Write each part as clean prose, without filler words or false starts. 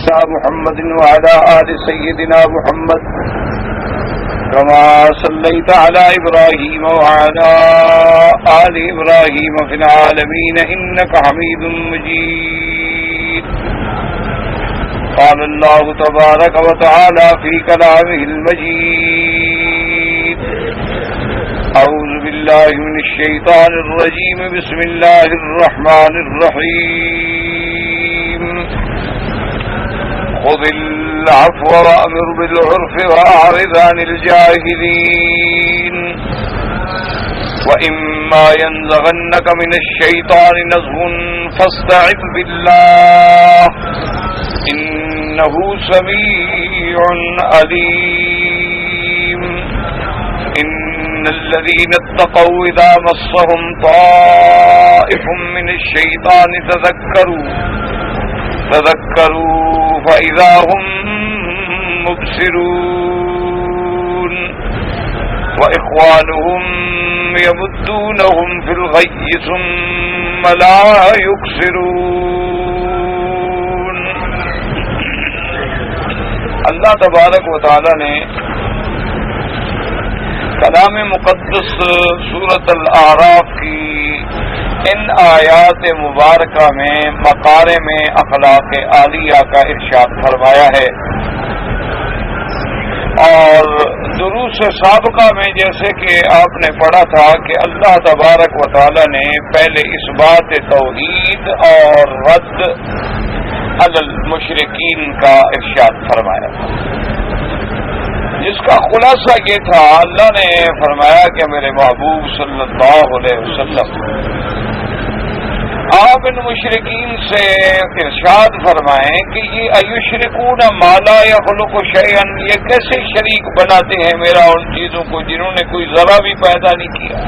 سيدنا محمد وعلى آل سيدنا محمد كما صليت على إبراهيم وعلى آل إبراهيم في العالمين إنك حميد مجيد. قال الله تبارك وتعالى في كلامه المجيد: أعوذ بالله من الشيطان الرجيم. بسم الله الرحمن الرحيم. خذ العفو وأمر بالعرف وأعرض عن الجاهلين وإما ينزغنك من الشيطان نزغ فاستعذ بالله إنه سميع عليم. إن الذين اتقوا إذا مسهم طائف من الشيطان تذكروا فإذا هم مبصرون وإخوانهم يمدونهم في الغي ثم لا يقصرون. اللہ تبارک و تعالی نے کلام مقدس سورۃ الاعراف کی ان آیات مبارکہ میں مقارم اخلاق عالیہ کا ارشاد فرمایا ہے، اور دروس سابقہ میں جیسے کہ آپ نے پڑھا تھا کہ اللہ تبارک و تعالی نے پہلے اس بات توحید اور رد علی المشرکین کا ارشاد فرمایا تھا، جس کا خلاصہ یہ تھا، اللہ نے فرمایا کہ میرے محبوب صلی اللہ علیہ وسلم آپ ان مشرکین سے ارشاد فرمائیں کہ یہ ایشرکون ما لا یخلق شیئا، یہ کیسے شریک بناتے ہیں میرا ان چیزوں کو جنہوں نے کوئی ذرہ بھی پیدا نہیں کیا،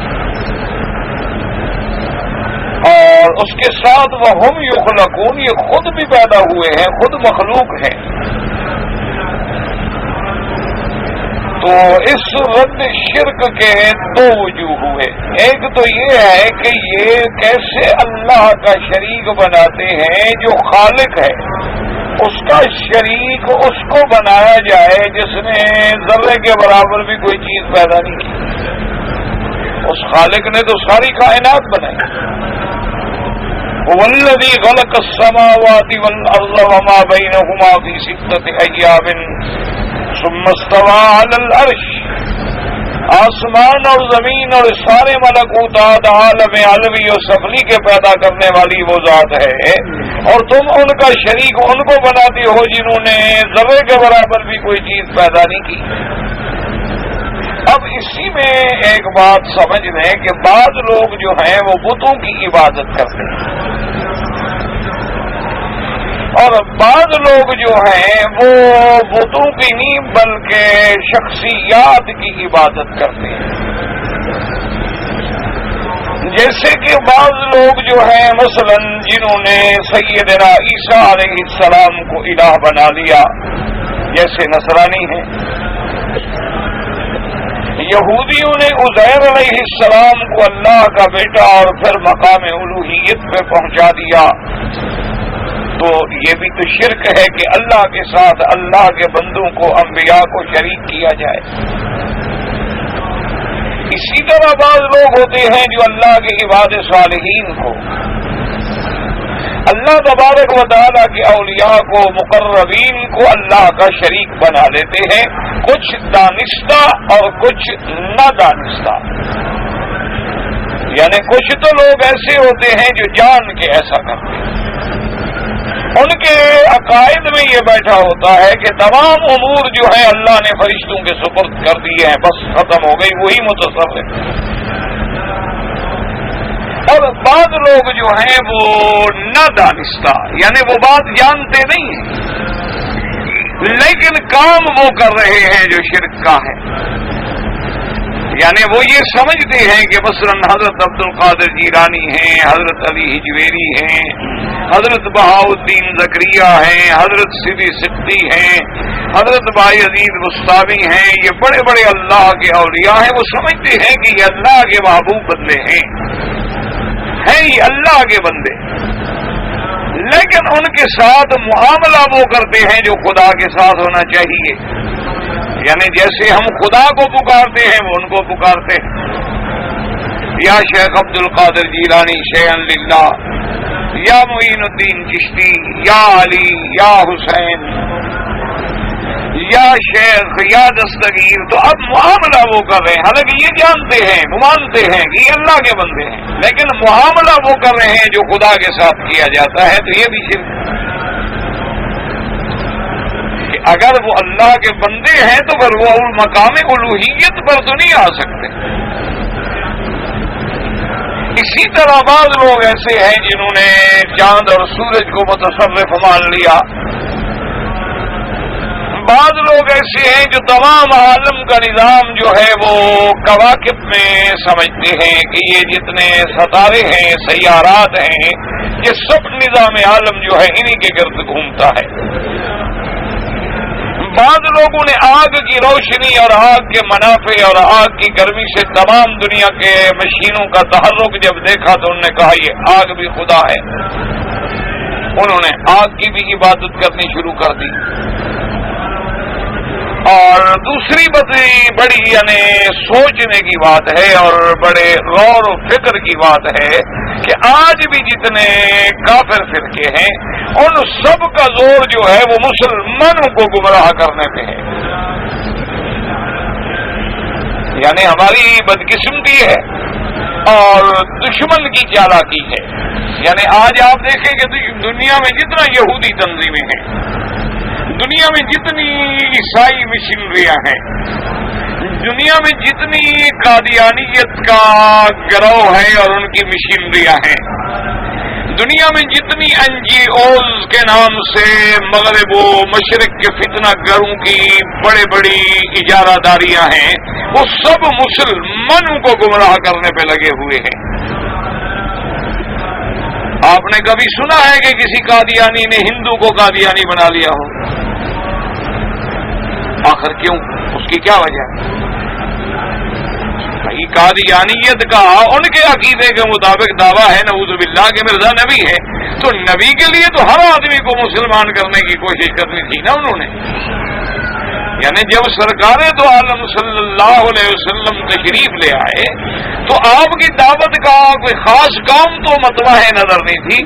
اور اس کے ساتھ وہ ہم یخلقون، یہ خود بھی پیدا ہوئے ہیں، خود مخلوق ہیں. تو اس رد شرک کے دو وجوہ ہوئے. ایک تو یہ ہے کہ یہ کیسے اللہ کا شریک بناتے ہیں جو خالق ہے، اس کا شریک اس کو بنایا جائے جس نے ذرے کے برابر بھی کوئی چیز پیدا نہیں کی. اس خالق نے تو ساری کائنات بنائی. والذی خلق السماوات والارض وما بینہما فی ستۃ ایام ثم استوى على العرش. آسمان اور زمین اور سارے ملکوتات عالم علوی و سفلی کے پیدا کرنے والی وہ ذات ہے، اور تم ان کا شریک ان کو بناتی ہو جنہوں نے ذرے کے برابر بھی کوئی چیز پیدا نہیں کی. اب اسی میں ایک بات سمجھ لیں کہ بعض لوگ جو ہیں وہ بتوں کی عبادت کرتے ہیں، اور بعض لوگ جو ہیں وہ بتوں کی نہیں بلکہ شخصیات کی عبادت کرتے ہیں. جیسے کہ بعض لوگ جو ہیں مثلا جنہوں نے سیدنا عیسیٰ علیہ السلام کو الہ بنا لیا، جیسے نصرانی ہیں. یہودیوں نے عزیر علیہ السلام کو اللہ کا بیٹا اور پھر مقام الوہیت پہ پہنچا دیا. تو یہ بھی تو شرک ہے کہ اللہ کے ساتھ اللہ کے بندوں کو، انبیاء کو شریک کیا جائے. اسی طرح بعض لوگ ہوتے ہیں جو اللہ کے عباد صالحین کو، اللہ تبارک و تعالیٰ کے اولیاء کو، مقربین کو اللہ کا شریک بنا لیتے ہیں، کچھ دانستہ اور کچھ نہ دانستہ. یعنی کچھ تو لوگ ایسے ہوتے ہیں جو جان کے ایسا کرتے ہیں، ان کے عقائد میں یہ بیٹھا ہوتا ہے کہ تمام امور جو ہیں اللہ نے فرشتوں کے سپرد کر دیے ہیں، بس ختم ہو گئی، وہی متصرف ہے. اور بعض لوگ جو ہیں وہ نہ دانستہ، یعنی وہ بات جانتے نہیں ہیں لیکن کام وہ کر رہے ہیں جو شرک کا ہے. یعنی وہ یہ سمجھتے ہیں کہ مثلا حضرت عبد القادر جیلانی ہیں، حضرت علی حجویری ہیں، حضرت بہاؤالدین زکریا ہیں، حضرت سیدی سقطی ہیں، حضرت بایزید بستامی ہیں، یہ بڑے بڑے اللہ کے اولیاء ہیں. وہ سمجھتے ہیں کہ یہ اللہ کے محبوب بندے ہیں یہ اللہ کے بندے، لیکن ان کے ساتھ معاملہ وہ کرتے ہیں جو خدا کے ساتھ ہونا چاہیے، یعنی جیسے ہم خدا کو پکارتے ہیں وہ ان کو پکارتے ہیں، یا شیخ عبد القادر جیلانی شیئن للہ، یا معین الدین چشتی، یا علی، یا حسین، یا شیخ، یا دستگیر۔ تو اب معاملہ وہ کر رہے ہیں، حالانکہ یہ جانتے ہیں، مانتے ہیں کہ یہ اللہ کے بندے ہیں، لیکن معاملہ وہ کر رہے ہیں جو خدا کے ساتھ کیا جاتا ہے، تو یہ بھی شرک ہے۔ کہ اگر وہ اللہ کے بندے ہیں تو پھر وہ مقام الوہیت پر تو نہیں آ سکتے۔ اسی طرح بعض لوگ ایسے ہیں جنہوں نے چاند اور سورج کو متصرف مان لیا، بعض لوگ ایسے ہیں جو تمام عالم کا نظام جو ہے وہ کواکب میں سمجھتے ہیں کہ یہ جتنے ستارے ہیں، سیارات ہیں، یہ سب نظام عالم جو ہے انہی کے گرد گھومتا ہے۔ بعض لوگوں نے آگ کی روشنی اور آگ کے منافع اور آگ کی گرمی سے تمام دنیا کے مشینوں کا تحرک جب دیکھا تو انہوں نے کہا یہ آگ بھی خدا ہے، انہوں نے آگ کی بھی عبادت کرنی شروع کر دی۔ اور دوسری بڑی یعنی سوچنے کی بات ہے اور بڑے غور و فکر کی بات ہے کہ آج بھی جتنے کافر فرقے ہیں ان سب کا زور جو ہے وہ مسلمانوں کو گمراہ کرنے پہ ہے، یعنی ہماری بدقسمتی ہے اور دشمن کی چالاکی ہے۔ یعنی آج آپ دیکھیں کہ دنیا میں جتنا یہودی تنظیمیں ہیں، دنیا میں جتنی عیسائی مشنریاں ہیں، دنیا میں جتنی قادیانیت کا گروہ ہے اور ان کی مشنریاں ہیں، دنیا میں جتنی NGOs کے نام سے مغرب و مشرق کے فتنہ گروں کی بڑی اجارہ داریاں ہیں، وہ سب مسلمانوں کو گمراہ کرنے پہ لگے ہوئے ہیں۔ آپ نے کبھی سنا ہے کہ کسی قادیانی نے ہندو کو قادیانی بنا لیا ہو؟ آخر کیوں؟ اس کی کیا وجہ ہے؟ بھائی قادیانیت کا ان کے عقیدے کے مطابق دعویٰ ہے نعوذ باللہ کہ مرزا نبی ہے، تو نبی کے لیے تو ہر آدمی کو مسلمان کرنے کی کوشش کرنی تھی نا انہوں نے۔ یعنی جب سرکار دو عالم صلی اللہ علیہ وسلم تشریف لے آئے تو آپ کی دعوت کا کوئی خاص کام تو متوقع نظر نہیں تھی۔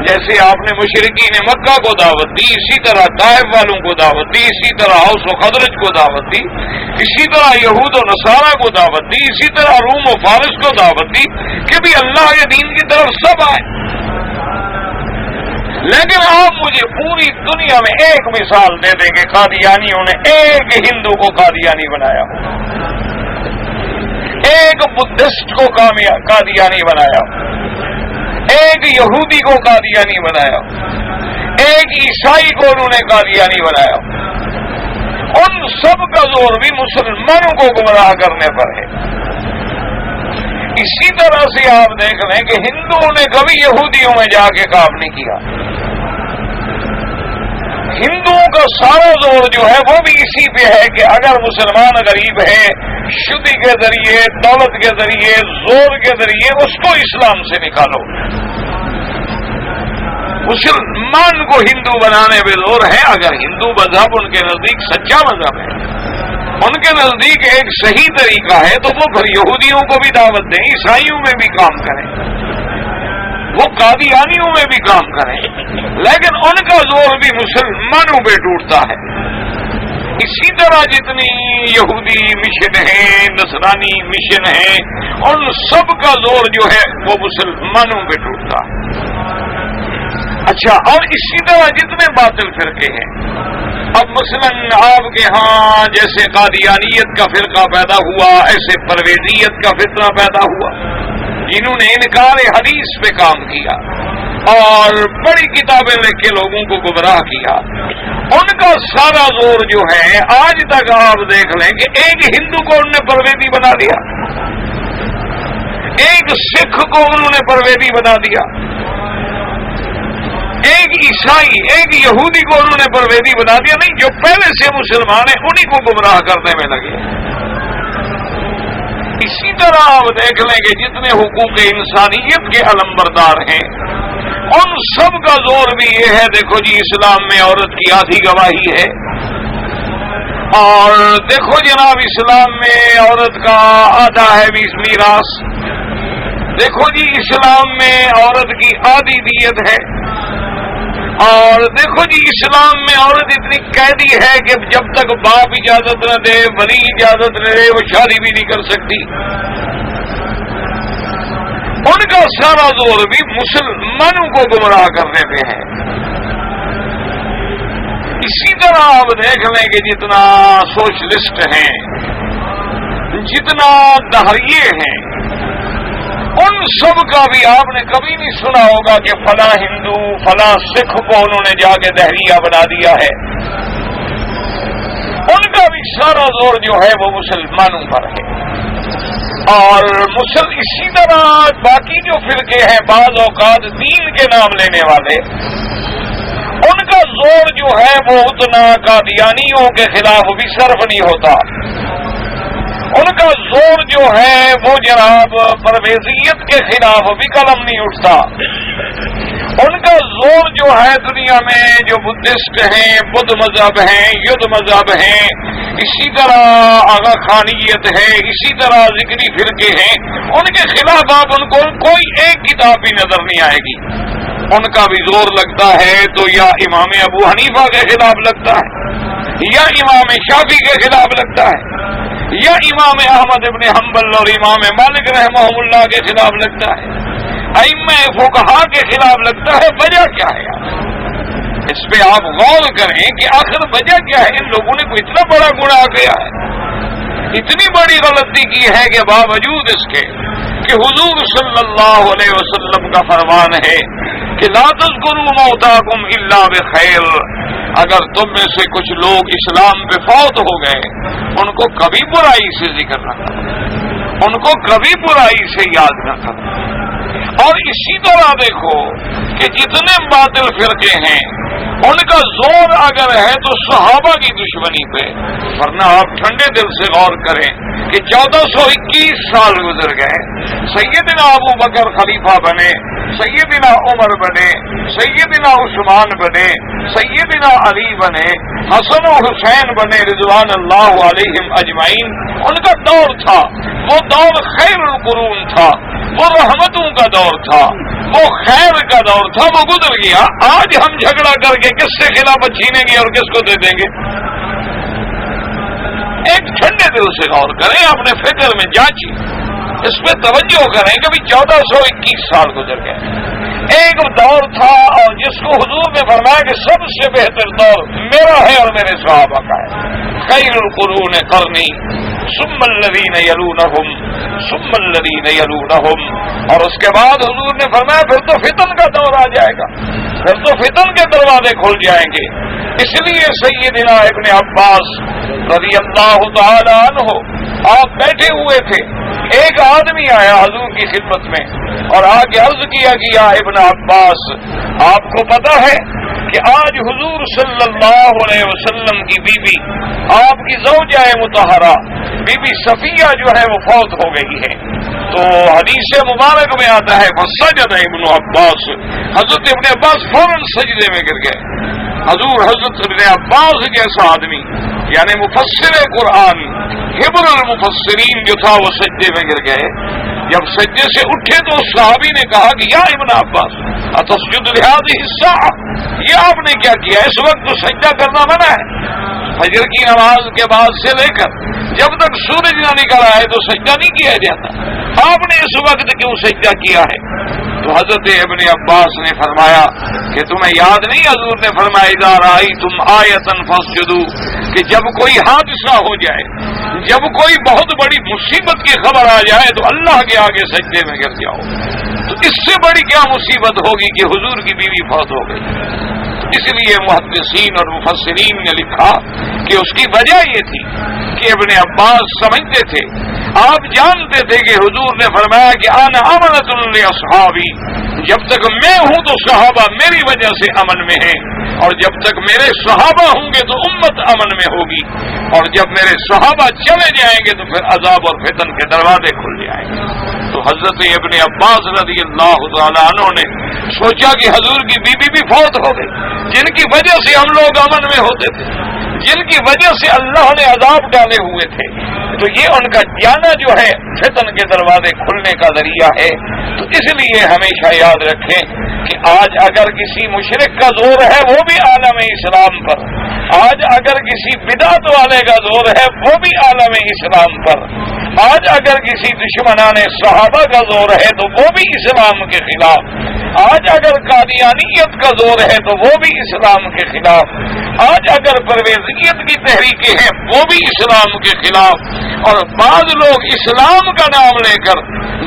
جیسے آپ نے مشرکین مکہ کو دعوت دی، اسی طرح طائف والوں کو دعوت دی، اسی طرح اوس و خزرج کو دعوت دی، اسی طرح یہود و نصارہ کو دعوت دی، اسی طرح روم و فارس کو دعوت دی کہ بھی اللہ کے دین کی طرف سب آئے۔ لیکن آپ مجھے پوری دنیا میں ایک مثال دے دیں کہ قادیانیوں نے ایک ہندو کو قادیانی بنایا ہو، ایک بدھسٹ کو قادیانی بنایا ہو، ایک یہودی کو قادیانی بنایا ہو، ایک عیسائی کو انہوں نے قادیانی بنایا ہو۔ ان سب کا زور بھی مسلمانوں کو گمراہ کرنے پر ہے۔ اسی طرح سے آپ دیکھ لیں کہ ہندوؤں نے کبھی یہودیوں میں جا کے کام نہیں کیا۔ ہندوؤں کا سارا زور جو ہے وہ بھی اسی پہ ہے کہ اگر مسلمان غریب ہے، شدی کے ذریعے، دولت کے ذریعے، زور کے ذریعے اس کو اسلام سے نکالو۔ مسلمان کو ہندو بنانے پہ زور ہے۔ اگر ہندو مذہب ان کے نزدیک سچا مذہب ہے، ان کے نزدیک ایک صحیح طریقہ ہے، تو وہ پھر یہودیوں کو بھی دعوت دیں، عیسائیوں میں بھی کام کریں، وہ قادیانیوں میں بھی کام کریں، لیکن ان کا زور بھی مسلمانوں پہ ٹوٹتا ہے۔ اسی طرح جتنی یہودی مشن ہیں، نصرانی مشن ہیں، ان سب کا زور جو ہے وہ مسلمانوں پہ ٹوٹتا ہے۔ اچھا، اور اسی طرح جتنے باطل فرقے ہیں، اب مثلاً آپ کے ہاں جیسے قادیانیت کا فرقہ پیدا ہوا، ایسے پرویزیت کا فتنہ پیدا ہوا، جنہوں نے انکار حدیث پہ کام کیا اور بڑی کتابیں لکھ کے لوگوں کو گمراہ کیا۔ ان کا سارا زور جو ہے آج تک آپ دیکھ لیں کہ ایک ہندو کو انہوں نے پرویزی بنا دیا، ایک سکھ کو انہوں نے پرویزی بنا دیا، ایک عیسائی، ایک یہودی کو انہوں نے پرویزی بنا دیا۔ نہیں، جو پہلے سے مسلمان ہیں انہی کو گمراہ کرنے میں لگے۔ اسی طرح آپ دیکھ لیں کہ جتنے حقوق انسانیت کے علمبردار ہیں ان سب کا زور بھی یہ ہے، دیکھو جی اسلام میں عورت کی آدھی گواہی ہے، اور دیکھو جناب اسلام میں عورت کا آدھا ہے میراث، دیکھو جی اسلام میں عورت کی آدھی دیت ہے، اور دیکھو جی اسلام میں عورت اتنی قیدی ہے کہ جب تک باپ اجازت نہ دے، ولی اجازت نہ دے، وہ شادی بھی نہیں کر سکتی۔ ان کا سارا زور بھی مسلمانوں کو گمراہ کرنے پہ ہے۔ اسی طرح آپ دیکھ لیں کہ جتنا سوشلسٹ ہیں، جتنا دہریے ہیں، ان سب کا بھی آپ نے کبھی نہیں سنا ہوگا کہ فلاں ہندو فلاں سکھ کو انہوں نے جا کے دہریہ بنا دیا ہے۔ ان کا بھی سارا زور جو ہے وہ مسلمانوں پر ہے، اور اسی طرح باقی جو فرقے ہیں بعض اوقات دین کے نام لینے والے، ان کا زور جو ہے وہ اتنا قادیانیوں کے خلاف بھی صرف نہیں ہوتا، ان کا زور جو ہے وہ جناب پرویزیت کے خلاف بھی قلم نہیں اٹھتا، ان کا زور جو ہے دنیا میں جو بدھسٹ ہیں، بدھ مذہب ہیں، یدھ مذہب ہیں، اسی طرح آغا خانیت ہے، اسی طرح ذکری فرقے ہیں، ان کے خلاف آپ ان کو کوئی ایک کتاب بھی نظر نہیں آئے گی۔ ان کا بھی زور لگتا ہے تو یا امام ابو حنیفہ کے خلاف لگتا ہے، یا امام شافعی کے خلاف لگتا ہے، یا امام احمد ابن حنبل اور امام مالک رحمہ اللہ کے خلاف لگتا ہے، ائمہ فقہا کے خلاف لگتا ہے۔ وجہ کیا ہے؟ اس پہ آپ غور کریں کہ آخر وجہ کیا ہے؟ ان لوگوں نے کوئی اتنا بڑا گناہ کیا ہے، اتنی بڑی غلطی کی ہے کہ باوجود اس کے کہ حضور صلی اللہ علیہ وسلم کا فرمان ہے کہ لا تذکروا موتاکم الا بخیر، اگر تم میں سے کچھ لوگ اسلام پہ فوت ہو گئے ان کو کبھی برائی سے ذکر نہ کرو، ان کو کبھی برائی سے یاد نہ کرو۔ اور اسی طرح دیکھو کہ جتنے باطل فرقے ہیں ان کا زور اگر ہے تو صحابہ کی دشمنی پہ، ورنہ آپ ٹھنڈے دل سے غور کریں کہ 1421 سال گزر گئے، سیدنا ابو بکر خلیفہ بنے، سیدنا عمر بنے، سیدنا عثمان بنے، سیدنا علی بنے، حسن و حسین بنے رضوان اللہ علیہم اجمعین۔ ان کا دور تھا، وہ دور خیر القرون تھا، وہ رحمتوں کا دور تھا، وہ خیر کا دور تھا، وہ گزر گیا۔ آج ہم جھگڑا کر کے کس سے خلافت چھینیں گے اور کس کو دے دیں گے؟ ایک ٹھنڈے دل سے غور کریں، اپنے فکر میں جانچیں، اس پہ توجہ کریں کہ بھی 1421 سال گزر گئے۔ ایک دور تھا اور جس کو حضور نے فرمایا کہ سب سے بہتر دور میرا ہے اور میرے صحابہ کا ہے، خیر القرون قرنی ثم الذین یلونہم ثم الذین یلونہم۔ اور اس کے بعد حضور نے فرمایا پھر تو فتن کا دور آ جائے گا، پھر تو فتن کے دروازے کھل جائیں گے۔ اس لیے سیدنا ابن عباس رضی اللہ تعالی عنہ آپ بیٹھے ہوئے تھے، ایک آدمی آیا حضور کی خدمت میں اور آگے عرض کیا کہ یا ابن عباس، آپ کو پتہ ہے کہ آج حضور صلی اللہ علیہ وسلم کی بیوی آپ کی زوجہ مطہرہ بی بی صفیہ جو ہے وہ فوت ہو گئی ہے۔ تو حدیث مبارک میں آتا ہے فسجد ابن عباس، حضرت ابن عباس فوراً سجدے میں گر گئے۔ حضرت ابن عباس جیسا آدمی یعنی مفسر قرآن حبر المفسرین جو تھا وہ سجدے میں گر گئے۔ جب سجدے سے اٹھے تو اس صحابی نے کہا کہ یا ابن عباس اتسجد لهذه الساعة، یہ آپ نے کیا کیا؟ اس وقت تو سجدہ کرنا منع ہے۔ فجر کی نماز کے بعد سے لے کر جب تک سورج نہ نکل آئے تو سجدہ نہیں کیا جاتا، آپ نے اس وقت کیوں سجدہ کیا ہے؟ تو حضرت ابن عباس نے فرمایا کہ تمہیں یاد نہیں حضور نے فرمایا اذا رأیتم آیۃ فاسجدوا، کہ جب کوئی حادثہ ہو جائے، جب کوئی بہت بڑی مصیبت کی خبر آ جائے تو اللہ کے آگے سجدے میں گر جاؤ۔ تو اس سے بڑی کیا مصیبت ہوگی کہ حضور کی بیوی فوت ہو گئی؟ اس لیے محدثین اور مفسرین نے لکھا کہ اس کی وجہ یہ تھی کہ ابن عباس سمجھتے تھے، آپ جانتے تھے کہ حضور نے فرمایا کہ انا امنۃ لاصحابی، جب تک میں ہوں تو صحابہ میری وجہ سے امن میں ہیں، اور جب تک میرے صحابہ ہوں گے تو امت امن میں ہوگی، اور جب میرے صحابہ چلے جائیں گے تو پھر عذاب اور فتن کے دروازے کھل جائیں گے۔ تو حضرت ابن عباس رضی اللہ تعالیٰ عنہ نے سوچا کہ حضور کی بیوی بھی فوت ہو گئی، جن کی وجہ سے ہم لوگ امن میں ہوتے تھے، جن کی وجہ سے اللہ نے عذاب ڈالے ہوئے تھے، تو یہ ان کا جانا جو ہے فتن کے دروازے کھلنے کا ذریعہ ہے۔ تو اس لیے ہمیشہ یاد رکھیں کہ آج اگر کسی مشرک کا زور ہے وہ بھی عالم اسلام پر، آج اگر کسی بدعت والے کا زور ہے وہ بھی عالم اسلام پر، آج اگر کسی دشمنان صحابہ کا زور ہے تو وہ بھی اسلام کے خلاف، آج اگر قادیانیت کا زور ہے تو وہ بھی اسلام کے خلاف، آج اگر پرویزیت کی تحریکیں ہیں وہ بھی اسلام کے خلاف، اور بعض لوگ اسلام کا نام لے کر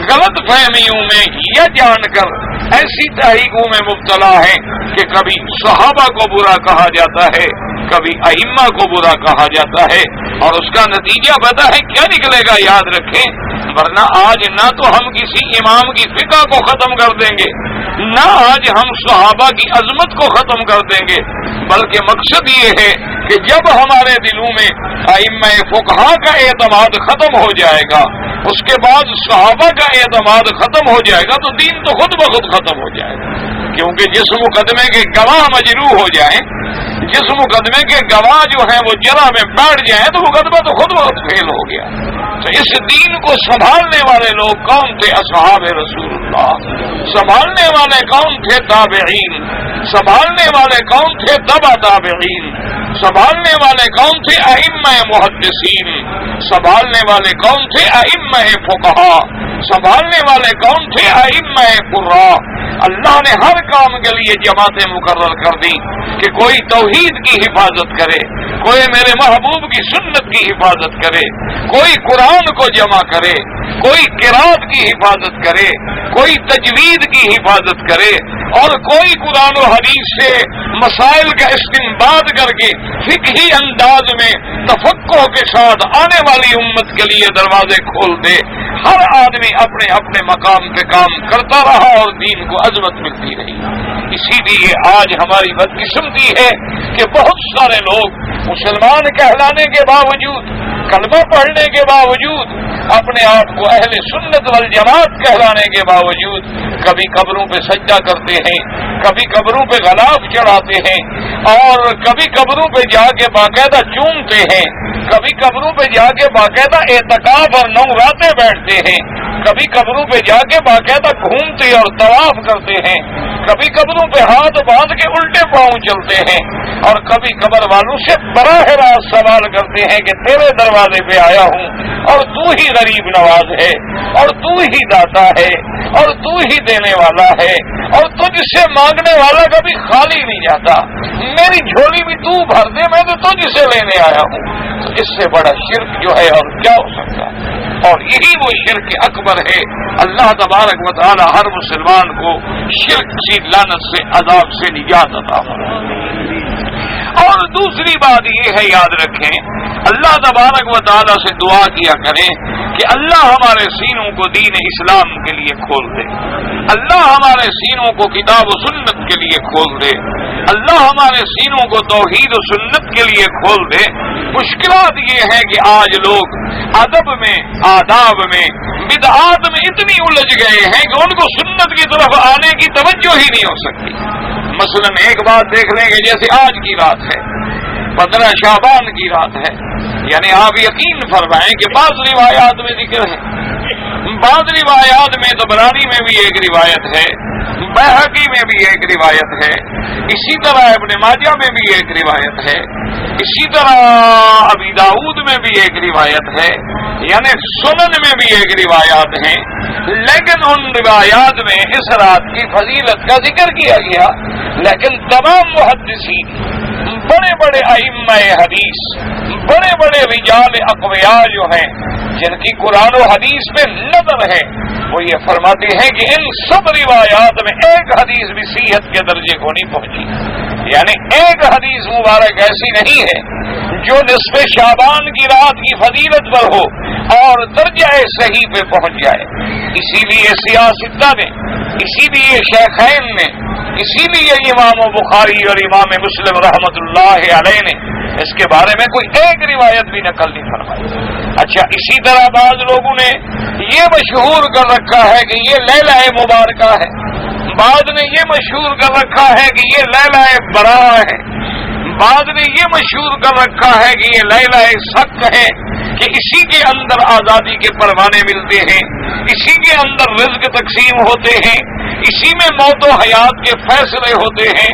غلط فہمیوں میں یا جان کر ایسی تحریکوں میں مبتلا ہیں کہ کبھی صحابہ کو برا کہا جاتا ہے، کبھی ائمہ کو برا کہا جاتا ہے، اور اس کا نتیجہ پتہ ہے کیا نکلے گا؟ یاد رکھیں، ورنہ آج نہ تو ہم کسی امام کی فقہ کو ختم کر دیں گے، نہ آج ہم صحابہ کی عظمت کو ختم کر دیں گے، بلکہ مقصد یہ ہے کہ جب ہمارے دلوں میں ائمہ فقہا کا اعتماد ختم ہو جائے گا، اس کے بعد صحابہ کا اعتماد ختم ہو جائے گا، تو دین تو خود بخود ختم ہو جائے گا، کیونکہ جس مقدمے کے گواہ مجروح ہو جائیں، جس مقدمے کے گواہ جو ہیں وہ جرح میں بیٹھ جائیں، تو مقدمہ تو خود بخود فیل ہو گیا۔ تو اس دین کو سنبھالنے والے لوگ کون تھے؟ اصحاب رسول اللہ۔ سنبھالنے والے کون تھے؟ تابعین۔ سنبھالنے والے کون تھے؟ تبع تابعین۔ سنبھالنے والے کون تھے؟ ائمہ محدثین۔ سنبھالنے والے کون تھے؟ ائمہ فقہا۔ سنبھالنے والے کون تھے؟ ائمہ قراء۔ اللہ نے ہر کام کے لیے جماعتیں مقرر کر دی کہ کوئی توحید کی حفاظت کرے، کوئی میرے محبوب کی سنت کی حفاظت کرے، کوئی قرآن کو جمع کرے، کوئی قرات کی حفاظت کرے، کوئی تجوید کی حفاظت کرے، اور کوئی قرآن و حدیث سے مسائل کا استنباط کر کے فقہی انداز میں تفقہ کے ساتھ آنے والی امت کے لیے دروازے کھول دے۔ ہر آدمی اپنے اپنے مقام پہ کام کرتا رہا اور دین کو عظمت ملتی رہی۔ اسی لیے آج ہماری بدقسمتی ہے کہ بہت سارے لوگ مسلمان کہلانے کے باوجود، کلمہ پڑھنے کے باوجود، اپنے آپ کو اہل سنت والجماعت کہلانے کے باوجود کبھی قبروں پہ سجدہ کرتے ہیں، کبھی قبروں پہ غلاف چڑھاتے ہیں، اور کبھی قبروں پہ جا کے باقاعدہ چومتے ہیں، کبھی قبروں پہ جا کے باقاعدہ اعتکاف اور نوراتے بیٹھتے ہیں، کبھی قبروں پہ جا کے باقاعدہ گھومتے اور طواف کرتے ہیں، کبھی قبروں پہ ہاتھ باندھ کے الٹے پاؤں چلتے ہیں، اور کبھی قبر والوں سے براہ راست سوال کرتے ہیں کہ تیرے دروازے پہ آیا ہوں اور تو ہی غریب نواز ہے، اور تو ہی داتا ہے، اور تو ہی دینے والا ہے، اور تجھ سے مانگنے والا کبھی خالی نہیں جاتا، میری جھولی بھی تو بھر دے، میں تو تجھ سے لینے آیا ہوں۔ تو اس سے بڑا شرک جو ہے اور کیا ہو سکتا ہے؟ اور یہی وہ شرک اکبر ہے۔ اللہ تبارک و تعالی ہر مسلمان کو شرک کی لعنت سے، عذاب سے نجات عطا فرمائے۔ اور دوسری بات یہ ہے، یاد رکھیں، اللہ تبارک و تعالی سے دعا کیا کریں کہ اللہ ہمارے سینوں کو دین اسلام کے لیے کھول دے، اللہ ہمارے سینوں کو کتاب و سنت کے لیے کھول دے، اللہ ہمارے سینوں کو توحید و سنت کے لیے کھول دے۔ مشکلات یہ ہے کہ آج لوگ ادب میں، آداب میں، بدعات میں اتنی الجھ گئے ہیں کہ ان کو سنت کی طرف آنے کی توجہ ہی نہیں ہو سکتی۔ مثلا ایک بات دیکھ لیں کہ جیسے آج کی رات ہے، 15 شعبان کی رات ہے، یعنی آپ یقین فرمائیں کہ بعض روایات میں ذکر ہے، بعض روایات میں طبرانی میں بھی ایک روایت ہے، بیہقی میں بھی ایک روایت ہے، اسی طرح ابن ماجہ میں بھی ایک روایت ہے، اسی طرح ابی داؤد میں بھی ایک روایت ہے، یعنی سنن میں بھی ایک روایات ہیں، لیکن ان روایات میں اس رات کی فضیلت کا ذکر کیا گیا، لیکن تمام محدثین، بڑے بڑے ائمہ حدیث، بڑے بڑے رجال اقویاء جو ہیں جن کی قرآن و حدیث میں نظر ہے، وہ یہ فرماتے ہیں کہ ان سب روایات میں ایک حدیث بھی صحت کے درجے کو نہیں پہنچی، یعنی ایک حدیث مبارک ایسی نہیں ہے جو نصف شعبان کی رات کی فضیلت پر ہو اور درجہ صحیح پہ پہنچ جائے۔ اسی لیے سیاستہ نے، اسی لیے شیخین نے، اسی لیے امام بخاری اور امام مسلم رحمۃ اللہ علیہ نے اس کے بارے میں کوئی ایک روایت بھی نقل نہیں فرمائی۔ اچھا، اسی طرح بعض لوگوں نے یہ مشہور کر رکھا ہے کہ یہ لیلہ مبارکہ ہے، بعض نے یہ مشہور کر رکھا ہے کہ یہ لیلہ براء ہے، بعض نے یہ مشہور کر رکھا ہے کہ یہ لیلہ شک ہے، کہ اسی کے اندر آزادی کے پروانے ملتے ہیں، اسی کے اندر رزق تقسیم ہوتے ہیں، اسی میں موت و حیات کے فیصلے ہوتے ہیں،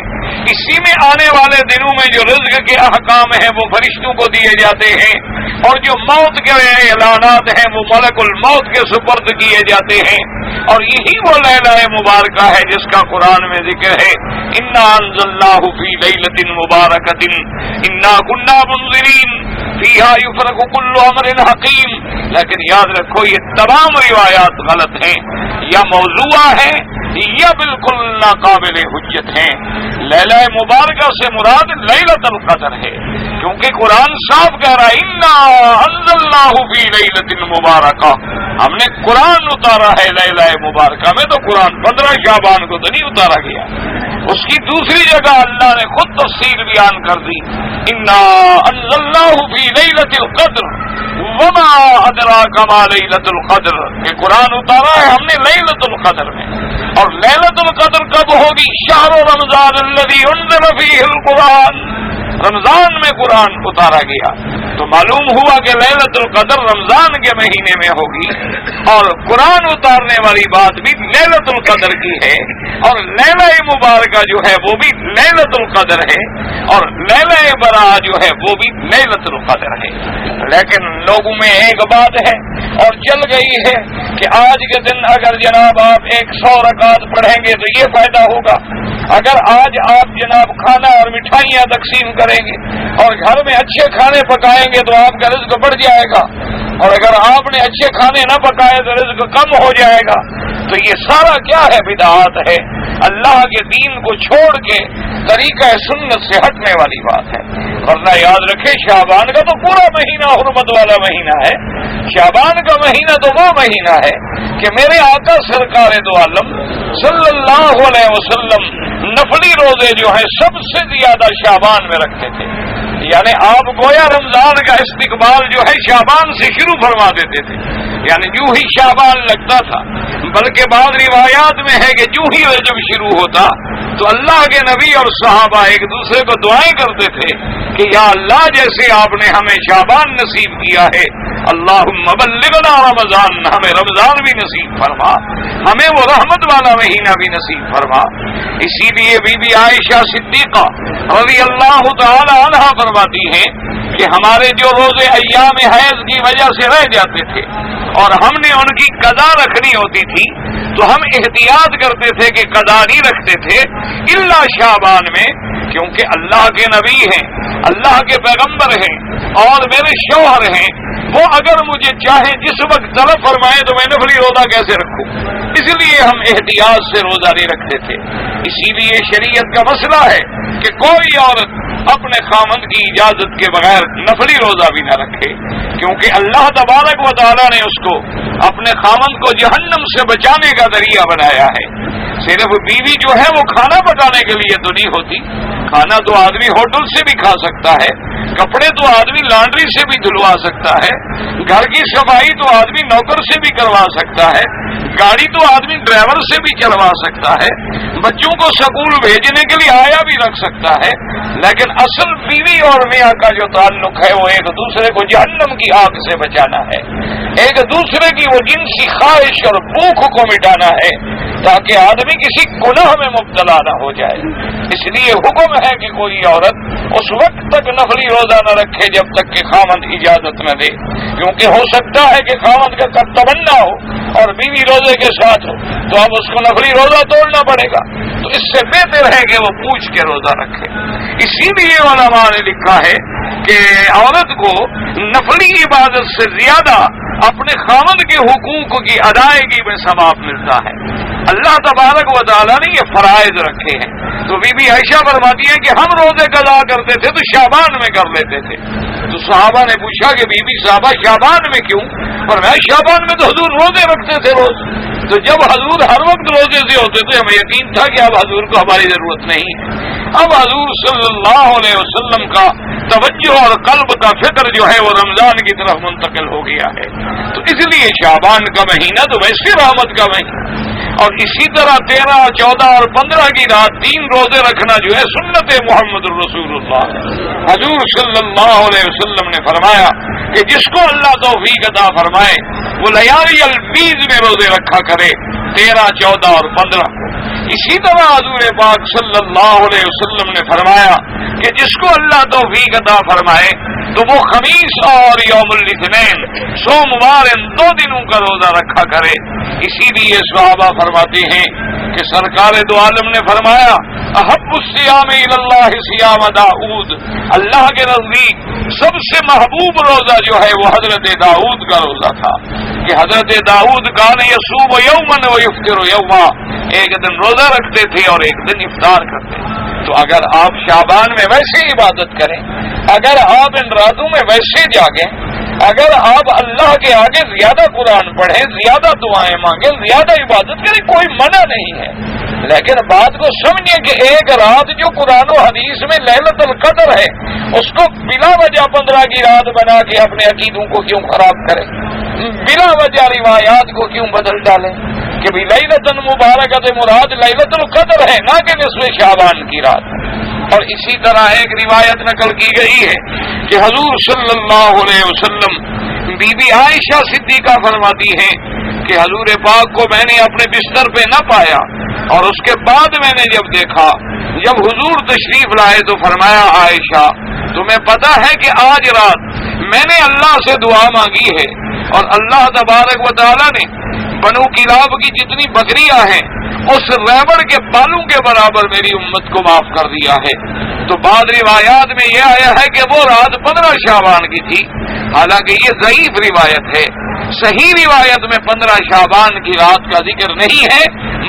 اسی میں آنے والے دنوں میں جو رزق کے احکام ہیں وہ فرشتوں کو دیے جاتے ہیں، اور جو موت کے اعلانات ہیں وہ ملک الموت کے سپرد کیے جاتے ہیں، اور یہی وہ لیلہ مبارکہ ہے جس کا قرآن میں ذکر ہے، انا انزلناہ فی لیلۃ مبارکۃ انا کنا منذرین فیہا یفرق کل امر حکیم۔ لیکن یاد رکھو یہ تمام روایات غلط ہیں، یا موضوع ہیں یا بالکل ناقابل حجت ہیں۔ لیلہ مبارکہ سے مراد لیلۃ القدر ہے، کیونکہ قرآن صاف کہہ رہا ہے انا انزلناہ فی لیلۃ مبارکہ، ہم نے قرآن اتارا ہے لیلہ مبارکہ میں، تو قرآن 15 شعبان کو تو نہیں اتارا گیا۔ اس کی دوسری جگہ اللہ نے خود تفصیل بیان کر دی، انا انزلناہ فی لیلۃ القدر وما ادراک ما لیلۃ القدر، یہ قرآن اتارا ہے ہم نے لیلۃ القدر میں، اور لیلۃ القدر کب ہوگی؟ شہر رمضان الذی انزل فیہ القرآن، رمضان میں قرآن اتارا گیا، تو معلوم ہوا کہ لیلۃ القدر رمضان کے مہینے میں ہوگی، اور قرآن اتارنے والی بات بھی لیلۃ القدر کی ہے، اور لیلہ مبارکہ جو ہے وہ بھی لیلۃ القدر ہے، اور لیلہ براء جو ہے وہ بھی لیلۃ القدر ہے۔ لیکن لوگوں میں ایک بات ہے اور چل گئی ہے کہ آج کے دن اگر جناب آپ 100 رکعت پڑھیں گے تو یہ فائدہ ہوگا، اگر آج آپ جناب کھانا اور مٹھائیاں تقسیم کریں گے اور گھر میں اچھے کھانے پکائیں گے تو آپ کا رزق بڑھ جائے گا، اور اگر آپ نے اچھے کھانے نہ پکائے تو رزق کم ہو جائے گا۔ تو یہ سارا کیا ہے؟ بدعات ہے، اللہ کے دین کو چھوڑ کے طریقہ سنت سے ہٹنے والی بات ہے۔ ورنہ یاد رکھے شعبان کا تو پورا مہینہ حرمت والا مہینہ ہے، شعبان کا مہینہ تو وہ مہینہ ہے کہ میرے آقا سرکار دو عالم صلی اللہ علیہ وسلم نفلی روزے جو ہیں سب سے زیادہ شعبان میں رکھتے تھے، یعنی آپ گویا رمضان کا استقبال جو ہے شعبان سے شروع فرما دیتے تھے، یعنی جو ہی شعبان لگتا تھا، بلکہ بعض روایات میں ہے کہ جو ہی رجب شروع ہوتا تو اللہ کے نبی اور صحابہ ایک دوسرے کو دعائیں کرتے تھے کہ یا اللہ جیسے آپ نے ہمیں شعبان نصیب کیا ہے، اللہم بلغنا رمضان، ہمیں رمضان بھی نصیب فرما، ہمیں وہ رحمت والا مہینہ بھی نصیب فرما۔ اسی لیے بی بی عائشہ صدیقہ رضی اللہ تعالی عنہا فرماتی ہیں کہ ہمارے جو روزے ایام حیض کی وجہ سے رہ جاتے تھے اور ہم نے ان کی قضا رکھنی ہوتی تھی تو ہم احتیاط کرتے تھے کہ قضا نہیں رکھتے تھے الا شعبان میں، کیونکہ اللہ کے نبی ہیں، اللہ کے پیغمبر ہیں اور میرے شوہر ہیں، وہ اگر مجھے چاہیں جس وقت طلب فرمائے تو میں نفلی روزہ کیسے رکھوں، اس لیے ہم احتیاط سے روزہ نہیں رکھتے تھے۔ اسی لیے شریعت کا مسئلہ ہے کہ کوئی عورت اپنے خامند کی اجازت کے بغیر نفلی روزہ بھی نہ رکھے، کیونکہ اللہ تبارک و تعالیٰ نے اس کو اپنے خامند کو جہنم سے بچانے کا ذریعہ بنایا ہے۔ صرف بیوی جو ہے وہ کھانا پکانے کے لیے تو نہیں ہوتی، کھانا تو آدمی ہوٹل سے بھی کھا سکتا ہے، کپڑے تو آدمی لانڈری سے بھی دھلوا سکتا ہے، گھر کی صفائی تو آدمی نوکر سے بھی کروا سکتا ہے، گاڑی تو آدمی ڈرائیور سے بھی چلوا سکتا ہے، بچوں کو سکول بھیجنے کے لیے آیا بھی رکھ سکتا ہے، لیکن اصل بیوی اور میاں کا جو تعلق ہے وہ ایک دوسرے کو جہنم کی آگ سے بچانا ہے، ایک دوسرے کی وہ جنسی خواہش اور بھوک کو مٹانا ہے تاکہ آدمی کسی گناہ میں مبتلا نہ ہو جائے۔ اس لیے حکم ہے کہ کوئی عورت اس وقت تک نفلی روزہ نہ رکھے جب تک کہ خامند اجازت نہ دے، کیونکہ ہو سکتا ہے کہ خامند کا تمنا ہو اور بیوی روزے کے ساتھ ہو تو اب اس کو نفلی روزہ توڑنا پڑے گا، تو اس سے بہتر ہے کہ وہ پوچھ کے روزہ رکھے۔ اسی لیے علماء نے لکھا ہے کہ عورت کو نفلی عبادت سے زیادہ اپنے خامند کے حقوق کی ادائیگی میں ثواب ملتا ہے۔ اللہ تبارک و تعالیٰ نے یہ فرائض رکھے ہیں، تو بی بی عائشہ فرماتی ہے کہ ہم روزے قضا کرتے تھے تو شعبان میں کر لیتے تھے، تو صحابہ نے پوچھا کہ بی بی صاحبہ شعبان میں کیوں؟ فرمایا شعبان میں تو حضور روزے رکھتے تھے روز، تو جب حضور ہر وقت روزے سے ہوتے تھے ہمیں یقین تھا کہ اب حضور کو ہماری ضرورت نہیں ہے۔ اب حضور صلی اللہ علیہ وسلم کا توجہ اور قلب کا فکر جو ہے وہ رمضان کی طرف منتقل ہو گیا ہے. تو اس لیے شعبان کا مہینہ تو ویسے رحمت کا مہینہ، اور اسی طرح 13، 14 اور 15 کی رات 3 روزے رکھنا جو ہے سنت محمد رسول اللہ. حضور صلی اللہ علیہ وسلم نے فرمایا کہ جس کو اللہ توفیق عطا فرمائے وہ لیالی البیض میں روزے رکھا کرے 13، 14 اور 15 کو. اسی طرح حضور پاک صلی اللہ علیہ وسلم نے فرمایا کہ جس کو اللہ توفیق عطا فرمائے تو وہ خمیس اور یوم الاثنین سوموار ان 2 دنوں کا روزہ رکھا کرے. اسی لیے صحابہ فرماتے ہیں کہ سرکار دو عالم نے فرمایا احب الصیام الی اللہ صیام داؤد، اللہ کے نزدیک سب سے محبوب روزہ جو ہے وہ حضرت داؤد کا روزہ تھا کہ حضرت داؤد کان یصوم یوما و یفطر یوما، ایک دن روزہ رکھتے تھے اور ایک دن افطار کرتے تھے. تو اگر آپ شعبان میں ویسے عبادت کریں، اگر آپ ان راتوں میں ویسے جاگیں، اگر آپ اللہ کے آگے زیادہ قرآن پڑھیں، زیادہ دعائیں مانگیں، زیادہ عبادت کریں، کوئی منع نہیں ہے. لیکن بات کو سمجھیں کہ ایک رات جو قرآن و حدیث میں لیلۃ القدر ہے اس کو بلا وجہ 15 کی رات بنا کے اپنے عقیدوں کو کیوں خراب کریں، بلا وجہ روایات کو کیوں بدل ڈالیں کہ بھی لیلۃ مبارکۃ مراد لیلۃ القدر ہے نہ کہ نصف شعبان کی رات. اور اسی طرح ایک روایت نقل کی گئی ہے کہ حضور صلی اللہ علیہ وسلم بی بی عائشہ صدیقہ فرماتی ہیں کہ حضور پاک کو میں نے اپنے بستر پہ نہ پایا، اور اس کے بعد میں نے جب دیکھا، جب حضور تشریف لائے تو فرمایا عائشہ تمہیں پتہ ہے کہ آج رات میں نے اللہ سے دعا مانگی ہے اور اللہ تبارک و تعالی نے بنو کلاب کی جتنی بکریاں ہیں اس ریوڑ کے بالوں کے برابر میری امت کو معاف کر دیا ہے. تو بعض روایات میں یہ آیا ہے کہ وہ رات 15 شعبان کی تھی، حالانکہ یہ ضعیف روایت ہے. صحیح روایت میں 15 شعبان کی رات کا ذکر نہیں ہے،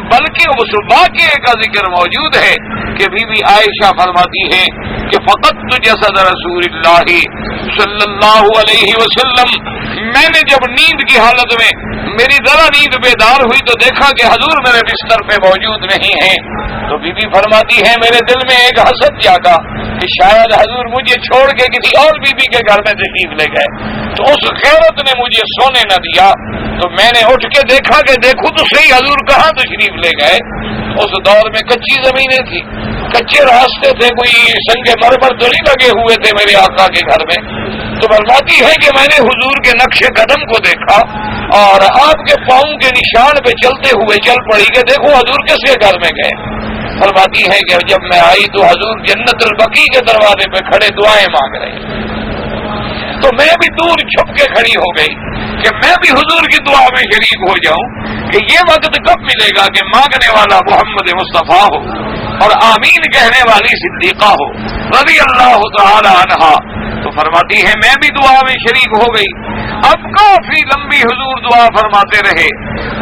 بلکہ اس واقعے کا ذکر موجود ہے کہ بی بی عائشہ فرماتی ہے کہ فقدت جسد رسول اللہ صلی اللہ علیہ وسلم، میں نے جب نیند کی حالت میں میری ذرا نیند بیدار ہوئی تو دیکھا کہ حضور میرے بستر پہ موجود نہیں ہیں. تو بی بی فرماتی ہے میرے دل میں ایک حسد جاگا کہ شاید حضور مجھے چھوڑ کے کسی اور بی بی کے گھر میں تشریف لے گئے. تو اس غیرت نے مجھے سونے نہ دیا، تو میں نے اٹھ کے دیکھا کہ دیکھو تو صحیح حضور کہاں تشریف لے گئے. اس دور میں کچی زمینیں تھی، کچے راستے تھے، کوئی سنگ مرمر تو نہیں لگے ہوئے تھے میرے آقا کے گھر میں. تو فرماتی ہے کہ میں نے حضور کے نقش قدم کو دیکھا اور آپ کے پاؤں کے نشان پہ چلتے ہوئے چل پڑی کہ دیکھو حضور کس کے گھر میں گئے. فرماتی ہے کہ جب میں آئی تو حضور جنت البقیع کے دروازے پہ کھڑے دعائیں مانگ رہے. تو میں بھی دور چھپ کے کھڑی ہو گئی کہ میں بھی حضور کی دعا میں شریک ہو جاؤں کہ یہ وقت کب ملے گا کہ مانگنے والا محمد مصطفیٰ ہو اور آمین کہنے والی صدیقہ ہو رضی اللہ تعالی عنہا. تو فرماتی ہے میں بھی دعا میں شریک ہو گئی. اب کافی لمبی حضور دعا فرماتے رہے،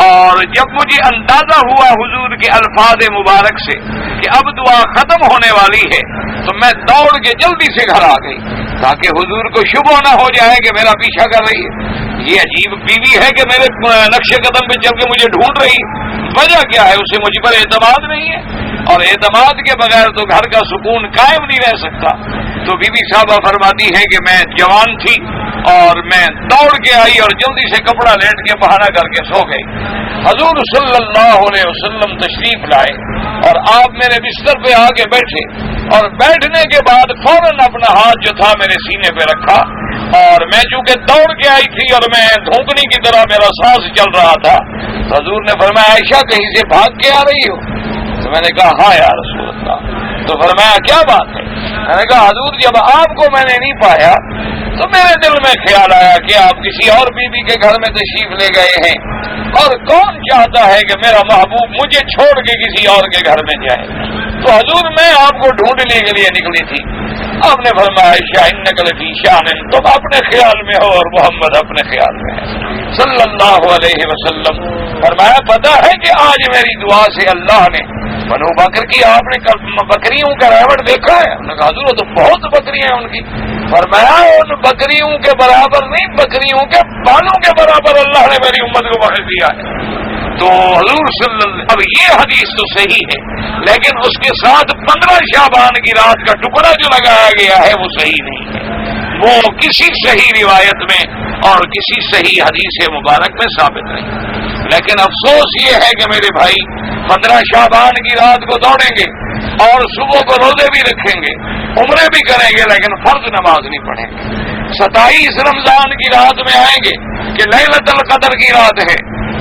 اور جب مجھے اندازہ ہوا حضور کے الفاظ مبارک سے کہ اب دعا ختم ہونے والی ہے تو میں دوڑ کے جلدی سے گھر آ گئی تاکہ حضور کو شبہ نہ ہو جائے کہ میرا پیچھا کر رہی ہے. یہ عجیب بیوی ہے کہ میرے نقش قدم پہ چل کے مجھے ڈھونڈ رہی ہے. وجہ کیا ہے؟ اسے مجھ پر اعتماد نہیں ہے، اور اعتماد کے بغیر تو گھر کا سکون قائم نہیں رہ سکتا. تو بی بی صاحبہ فرماتی ہے کہ میں جوان تھی اور میں دوڑ کے آئی اور جلدی سے کپڑا لیٹ کے بہانہ کر کے سو گئی. حضور صلی اللہ علیہ وسلم تشریف لائے اور آپ میرے بستر پہ آ کے بیٹھے، اور بیٹھنے کے بعد فوراً اپنا ہاتھ جو تھا میرے سینے پہ رکھا، اور میں چونکہ دوڑ کے آئی تھی اور میں دھونکنے کی طرح میرا سانس چل رہا تھا، تو حضور نے فرمایا عائشہ کہیں سے بھاگ کے آ رہی ہو؟ تو میں نے کہا ہاں یا رسول اللہ. تو فرمایا کیا بات ہے؟ میں نے کہا حضور جب آپ کو میں نے نہیں پایا تو میرے دل میں خیال آیا کہ آپ کسی اور بیوی کے گھر میں تشریف لے گئے ہیں، اور کون چاہتا ہے کہ میرا محبوب مجھے چھوڑ کے کسی اور کے گھر میں جائے. تو حضور میں آپ کو ڈھونڈنے کے لیے نکلی تھی. آپ نے فرمایا عائشہ انک لفی شان، تم اپنے خیال میں ہو اور محمد اپنے خیال میں ہے صلی اللہ علیہ وسلم. فرمایا پتہ ہے کہ آج میری دعا سے اللہ نے بنو بکر کی، آپ نے بکریوں کا ریوڑ دیکھا ہے؟ انہوں نے کہا حضور تو بہت بکریاں ہیں ان کی. فرمایا ان بکریوں کے برابر نہیں، بکریوں کے بالوں کے برابر اللہ نے میری امت کو بخش دیا ہے. تو حضور صلی اللہ، اب یہ حدیث تو صحیح ہے، لیکن اس کے ساتھ 15 شعبان کی رات کا ٹکڑا جو لگایا گیا ہے وہ صحیح نہیں ہے، وہ کسی صحیح روایت میں اور کسی صحیح حدیث مبارک میں ثابت نہیں۔ لیکن افسوس یہ ہے کہ میرے بھائی 15 شعبان کی رات کو دوڑیں گے اور صبح کو روزے بھی رکھیں گے، عمرے بھی کریں گے، لیکن فرض نماز نہیں پڑھیں گے۔ 27 رمضان کی رات میں آئیں گے کہ لیلۃ القدر کی رات ہے،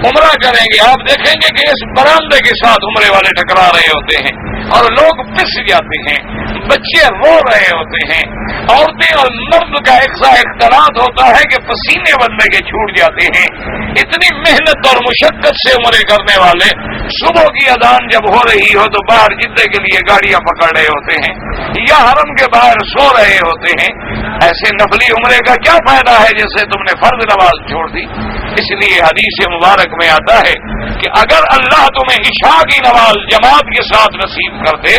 عمرہ کریں گے، آپ دیکھیں گے کہ اس برآمدے کے ساتھ عمرے والے ٹکرا رہے ہوتے ہیں اور لوگ پس جاتے ہیں، بچے رو رہے ہوتے ہیں، عورتیں اور مرد کا ایک سا اختلاط ہوتا ہے کہ پسینے بندے کے چھوٹ جاتے ہیں۔ اتنی محنت اور مشقت سے عمرے کرنے والے صبح کی اذان جب ہو رہی ہو تو باہر جدے کے لیے گاڑیاں پکڑ رہے ہوتے ہیں یا حرم کے باہر سو رہے ہوتے ہیں۔ ایسے نفلی عمرے کا کیا فائدہ ہے جیسے تم نے فرض نماز چھوڑ دی؟ اس لیے حدیث مبارک میں آتا ہے کہ اگر اللہ تمہیں عشاء کی نماز جماعت کے ساتھ نصیب کر دے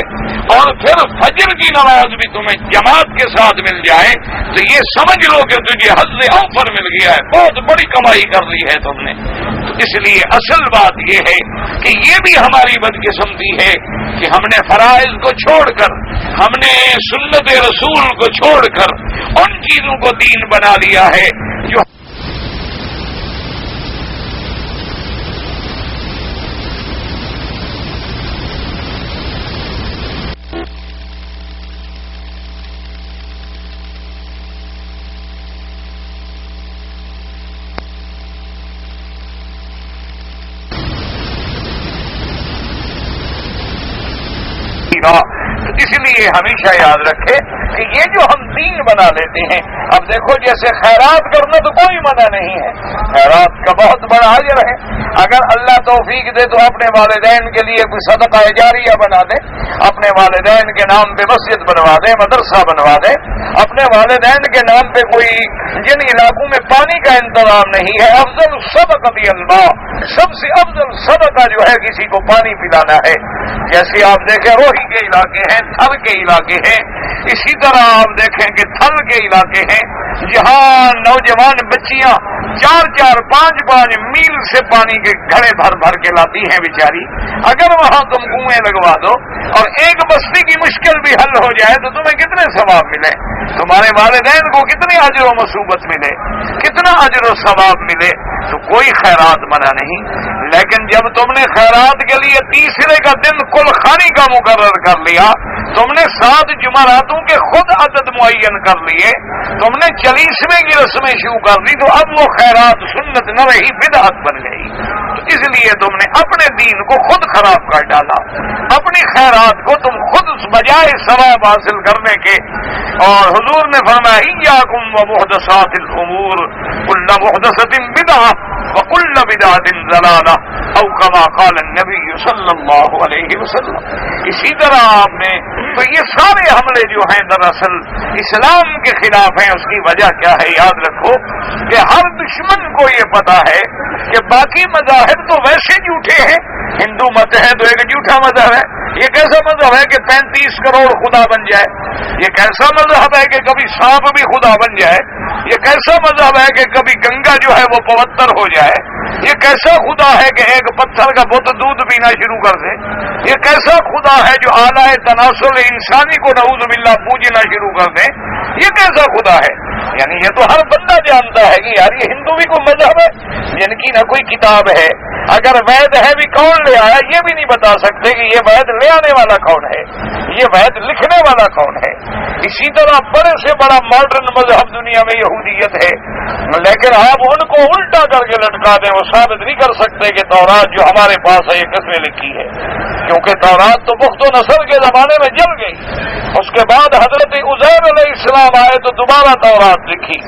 اور پھر فجر کی نماز بھی تمہیں جماعت کے ساتھ مل جائے تو یہ سمجھ لو کہ تجھے حظ اوفر مل گیا ہے، بہت بڑی کمائی کر لی ہے تم نے۔ تو اس لیے اصل بات یہ ہے کہ یہ بھی ہماری بدقسمتی ہے کہ ہم نے فرائض کو چھوڑ کر، ہم نے سنت رسول کو چھوڑ کر ان چیزوں کو دین بنا لیا ہے جو اس لیے ہمیشہ یاد رکھے کہ یہ جو ہم دین بنا لیتے ہیں، اب دیکھو جیسے خیرات کرنا تو کوئی منع نہیں ہے، خیرات کا بہت بڑا اجر ہے۔ اگر اللہ توفیق دے تو اپنے والدین کے لیے کوئی صدقہ جاریہ بنا دے، اپنے والدین کے نام پہ مسجد بنوا دے، مدرسہ بنوا دے، اپنے والدین کے نام پہ کوئی، جن علاقوں میں پانی کا انتظام نہیں ہے، افضل صدقہ الماء، سب سے افضل صدقہ جو ہے کسی کو پانی پلانا ہے۔ جیسے آپ دیکھیں روہی کے علاقے ہیں، تھل کے علاقے ہیں، اسی طرح آپ دیکھیں کہ تھل کے علاقے ہیں جہاں نوجوان بچیاں 4-4 5-5 میل سے پانی کے گھڑے بھر بھر کے لاتی ہیں بیچاری۔ اگر وہاں تم کنویں لگوا دو اور ایک بستی کی مشکل بھی حل ہو جائے تو تمہیں کتنے ثواب ملے، تمہارے والدین کو کتنی اجر و مثوبت ملے، کتنا اجر و ثواب ملے۔ تو کوئی خیرات منع نہیں، لیکن جب تم نے خیرات کے لیے تیسرے کا دن کل خانی کا مقرر کر لیا، تم نے 7 جمعراتوں کے خود عدد معین کر لیے، تم نے 40ویں کی رسمیں شروع کر دی، تو اب وہ خیرات سنت نہ رہی، بدعت بن گئی۔ تو اس لیے تم نے اپنے دین کو خود خراب کر ڈالا، اپنی خیرات کو تم خود بجائے ثواب حاصل کرنے کے۔ اور حضور نے فرمایا ایاکم ومحدثات الامور کل محدثۃ بدعہ وکل بدعۃ ضلالہ او کما قال النبی صلی اللہ علیہ وسلم۔ اسی طرح آپ نے تو یہ سارے حملے جو ہیں دراصل اسلام کے خلاف ہیں۔ اس کی وجہ کیا ہے؟ یاد رکھو کہ ہر دشمن کو یہ پتا ہے کہ باقی مذاہب تو ویسے جھوٹے ہیں، ہندو مت ہے تو ایک جھوٹا مذہب ہے، یہ کیسا مذہب ہے کہ 35 کروڑ خدا بن جائے، یہ کیسا مذہب ہے کہ کبھی سانپ بھی خدا بن جائے، یہ کیسا مذہب ہے کہ کبھی گنگا جو ہے وہ پوتر ہو جائے، یہ کیسا خدا ہے کہ ایک پتھر کا بت دودھ پینا شروع کر دے، یہ کیسا خدا ہے جو اعلیٰ تناسل انسانی کو نعوذ باللہ پوجنا شروع کر دے، یہ کیسا خدا ہے؟ یعنی یہ تو ہر بندہ جانتا ہے کہ یار یہ ہندو بھی کوئی مذہب ہے جن کی نہ کوئی کتاب ہے، اگر وید ہے بھی کون لے آیا یہ بھی نہیں بتا سکتے کہ یہ وید لے آنے والا کون ہے، یہ وید لکھنے والا کون ہے۔ اسی طرح بڑے سے بڑا ماڈرن مذہب دنیا میں یہودیت ہے، لیکن آپ ان کو الٹا کر کے لٹکا دیں، وہ ثابت نہیں کر سکتے کہ تورات جو ہمارے پاس ہے یہ کس نے لکھی ہے، کیونکہ تورات تو پخت و نسل کے زمانے میں جل گئی۔ اس کے بعد حضرت عزیر علیہ السلام آئے تو دوبارہ تورات لکھی،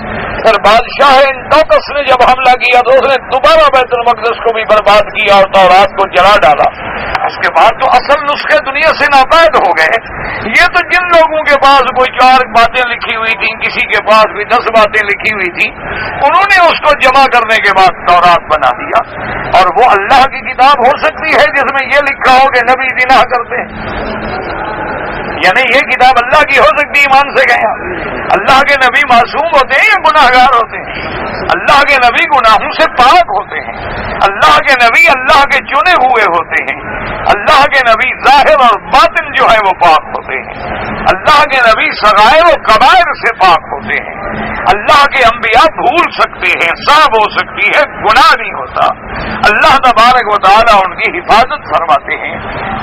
پھر بادشاہ انٹوکس نے جب حملہ کیا تو اس نے دوبارہ بیت المقدس کو بھی برباد کیا اور تورات کو جلا ڈالا۔ اس کے بعد تو اصل نسخے دنیا سے ناپید ہو گئے۔ یہ تو جن لوگوں کے پاس کوئی 4 باتیں لکھی ہوئی تھیں، کسی کے پاس کوئی 10 باتیں لکھی ہوئی تھی، انہوں نے اس کو جمع کرنے کے بعد تورات بنا دیا، اور وہ اللہ کی کتاب ہو سکتی ہے جس میں یہ لکھا ہو کہ نبی زنا کرتے ہیں؟ یعنی یہ کتاب اللہ کی ہو سکتی؟ ایمان سے کہیں اللہ کے نبی معصوم ہوتے ہیں یا گناہگار ہوتے ہیں؟ اللہ کے نبی گناہوں سے پاک ہوتے ہیں، اللہ کے نبی اللہ کے چنے ہوئے ہوتے ہیں، اللہ کے نبی ظاہر اور باطن جو ہے وہ پاک ہوتے ہیں، اللہ کے نبی صغائر و کبائر سے پاک ہوتے ہیں، اللہ کے انبیاء بھول سکتے ہیں، صاف ہو سکتی ہے، گناہ نہیں ہوتا، اللہ تبارک و تعالی ان کی حفاظت فرماتے ہیں،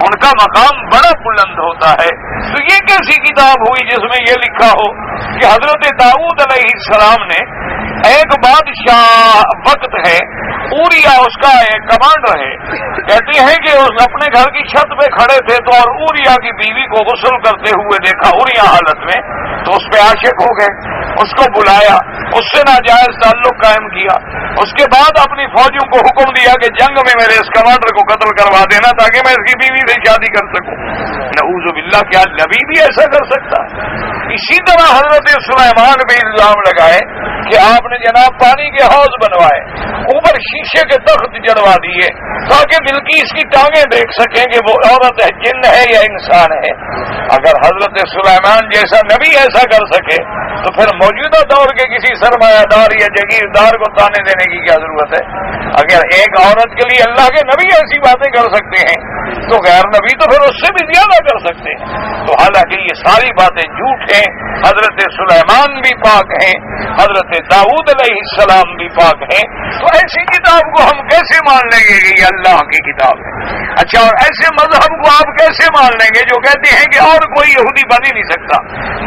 ان کا مقام بڑا بلند ہوتا ہے۔ تو یہ کیسی کتاب ہوئی جس میں یہ لکھا ہو کہ حضرت داؤد علیہ السلام نے ایک بادشاہ وقت ہے، اوریا اس کا ایک کمانڈر ہے، کہتے ہیں کہ اس اپنے گھر کی چھت پہ کھڑے تھے تو اور اوریا کی بیوی کو غسل کرتے ہوئے دیکھا اوریا حالت میں، تو اس پہ عاشق ہو گئے، اس کو بلایا، اس سے ناجائز تعلق قائم کیا، اس کے بعد اپنی فوجیوں کو حکم دیا کہ جنگ میں میرے اس کمانڈر کو قتل کروا دینا تاکہ میں اس کی بیوی سے شادی کر سکوں۔ نعوذ باللہ، کیا نبی بھی ایسا کر سکتا ہے؟ اسی طرح حضرت سلیمان بھی الزام لگائے کہ آپ نے جناب پانی کے حوض بنوائے، اوپر شیشے کے تخت جڑوا دیے تاکہ بلقیس کی ٹانگیں دیکھ سکیں کہ وہ عورت ہے، جن ہے یا انسان ہے۔ اگر حضرت سلیمان جیسا نبی ایسا کر سکے تو پھر موجودہ دور کے کسی سرمایہ دار یا جگیردار کو تانے دینے کی کیا ضرورت ہے؟ اگر ایک عورت کے لیے اللہ کے نبی ایسی باتیں کر سکتے ہیں تو غیر نبی تو پھر اس سے بھی زیادہ کر سکتے ہیں۔ تو حالانکہ یہ ساری باتیں جھوٹ ہیں، حضرت سلیمان بھی پاک ہیں، حضرت داؤد علیہ السلام بھی پاک ہیں، تو ایسی کتاب کو ہم کیسے مان لیں گے کہ یہ اللہ کی کتاب ہے؟ اچھا، اور ایسے مذہب کو آپ کیسے مان لیں گے جو کہتے ہیں کہ اور کوئی یہودی بن ہی نہیں سکتا،